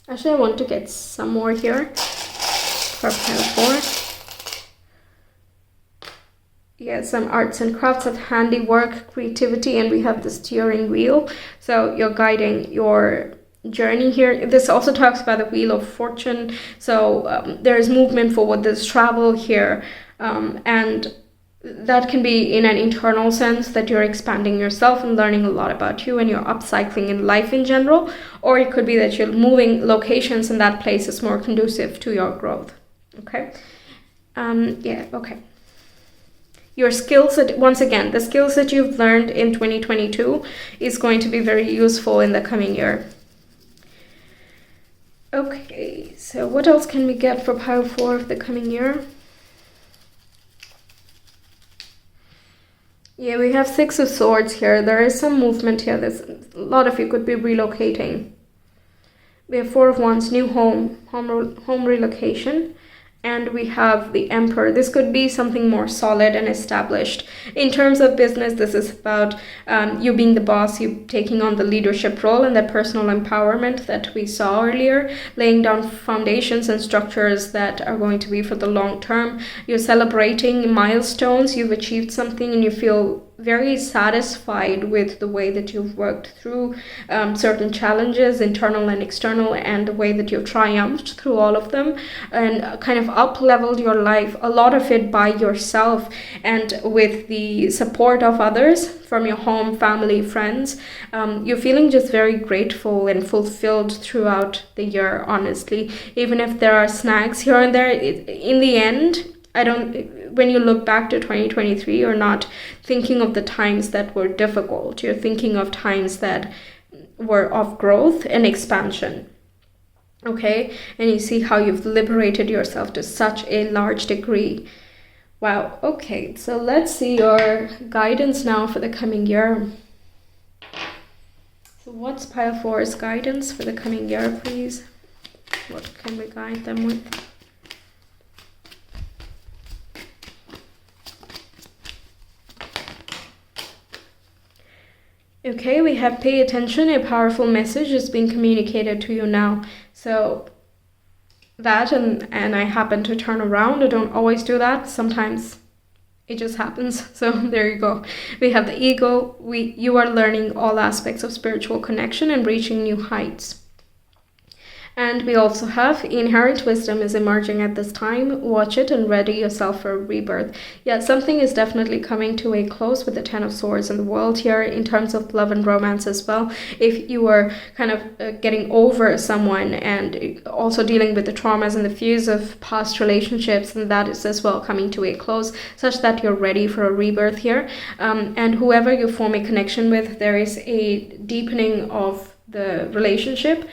actually I want to get some more here for pile 4. Yeah, some arts and crafts of handiwork, creativity, and we have the steering wheel. So you're guiding your journey here. This also talks about the wheel of fortune. So there is movement forward, there's travel here, and that can be in an internal sense that you're expanding yourself and learning a lot about you, and you're upcycling in life in general, or it could be that you're moving locations and that place is more conducive to your growth. Okay. Okay. Your skills, once again, the skills that you've learned in 2022 is going to be very useful in the coming year. Okay, so what else can we get for pile 4 of the coming year? Yeah, we have 6 of Swords here. There is some movement here. There's a lot of you could be relocating. We have 4 of Wands, new home relocation. And we have the Emperor. This could be something more solid and established. In terms of business, this is about you being the boss, you taking on the leadership role and that personal empowerment that we saw earlier, laying down foundations and structures that are going to be for the long term. You're celebrating milestones, you've achieved something and you feel very satisfied with the way that you've worked through certain challenges, internal and external, and the way that you've triumphed through all of them, and kind of up-leveled your life, a lot of it by yourself and with the support of others from your home, family, friends. You're feeling just very grateful and fulfilled throughout the year, honestly. Even if there are snags here and there, in the end, when you look back to 2023, you're not thinking of the times that were difficult. You're thinking of times that were of growth and expansion. Okay? And you see how you've liberated yourself to such a large degree. Wow. Okay, so let's see your guidance now for the coming year. So what's pile 4's guidance for the coming year, please? What can we guide them with? Okay, we have pay attention. A powerful message is being communicated to you now. So that, and I happen to turn around. I don't always do that. Sometimes it just happens. So there you go. We have the ego. You are learning all aspects of spiritual connection and reaching new heights. And we also have inherent wisdom is emerging at this time. Watch it and ready yourself for a rebirth. Yeah, something is definitely coming to a close with the 10 of Swords in the world here in terms of love and romance as well. If you were kind of getting over someone and also dealing with the traumas and the fears of past relationships, and that is as well coming to a close, such that you're ready for a rebirth here. And whoever you form a connection with, there is a deepening of the relationship.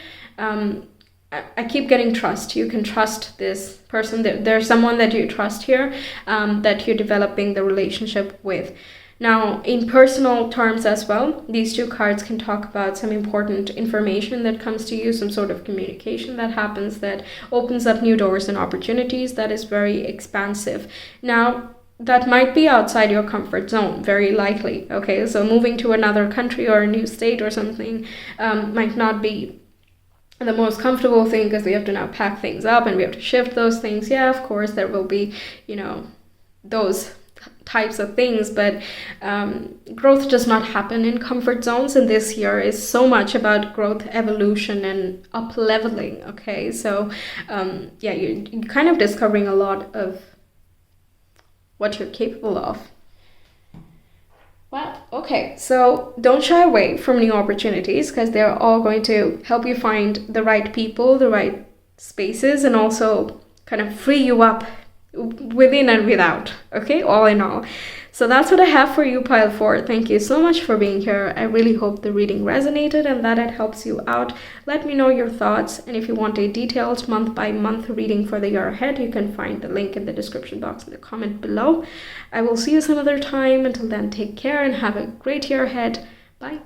I keep getting trust. You can trust this person. There's someone that you trust here, that you're developing the relationship with. Now, in personal terms as well, these two cards can talk about some important information that comes to you, some sort of communication that happens that opens up new doors and opportunities that is very expansive. Now, that might be outside your comfort zone, very likely. Okay, so moving to another country or a new state or something might not be the most comfortable thing, because we have to now pack things up and we have to shift those things. Yeah, of course, there will be, those types of things, but growth does not happen in comfort zones, and this year is so much about growth, evolution, and up-leveling, okay? So, you're kind of discovering a lot of what you're capable of. Wow. Okay, so don't shy away from new opportunities, because they're all going to help you find the right people, the right spaces, and also kind of free you up within and without, okay, all in all. So that's what I have for you, pile 4. Thank you so much for being here. I really hope the reading resonated and that it helps you out. Let me know your thoughts, and if you want a detailed month-by-month reading for the year ahead, you can find the link in the description box in the comment below. I will see you some other time. Until then, take care and have a great year ahead. Bye.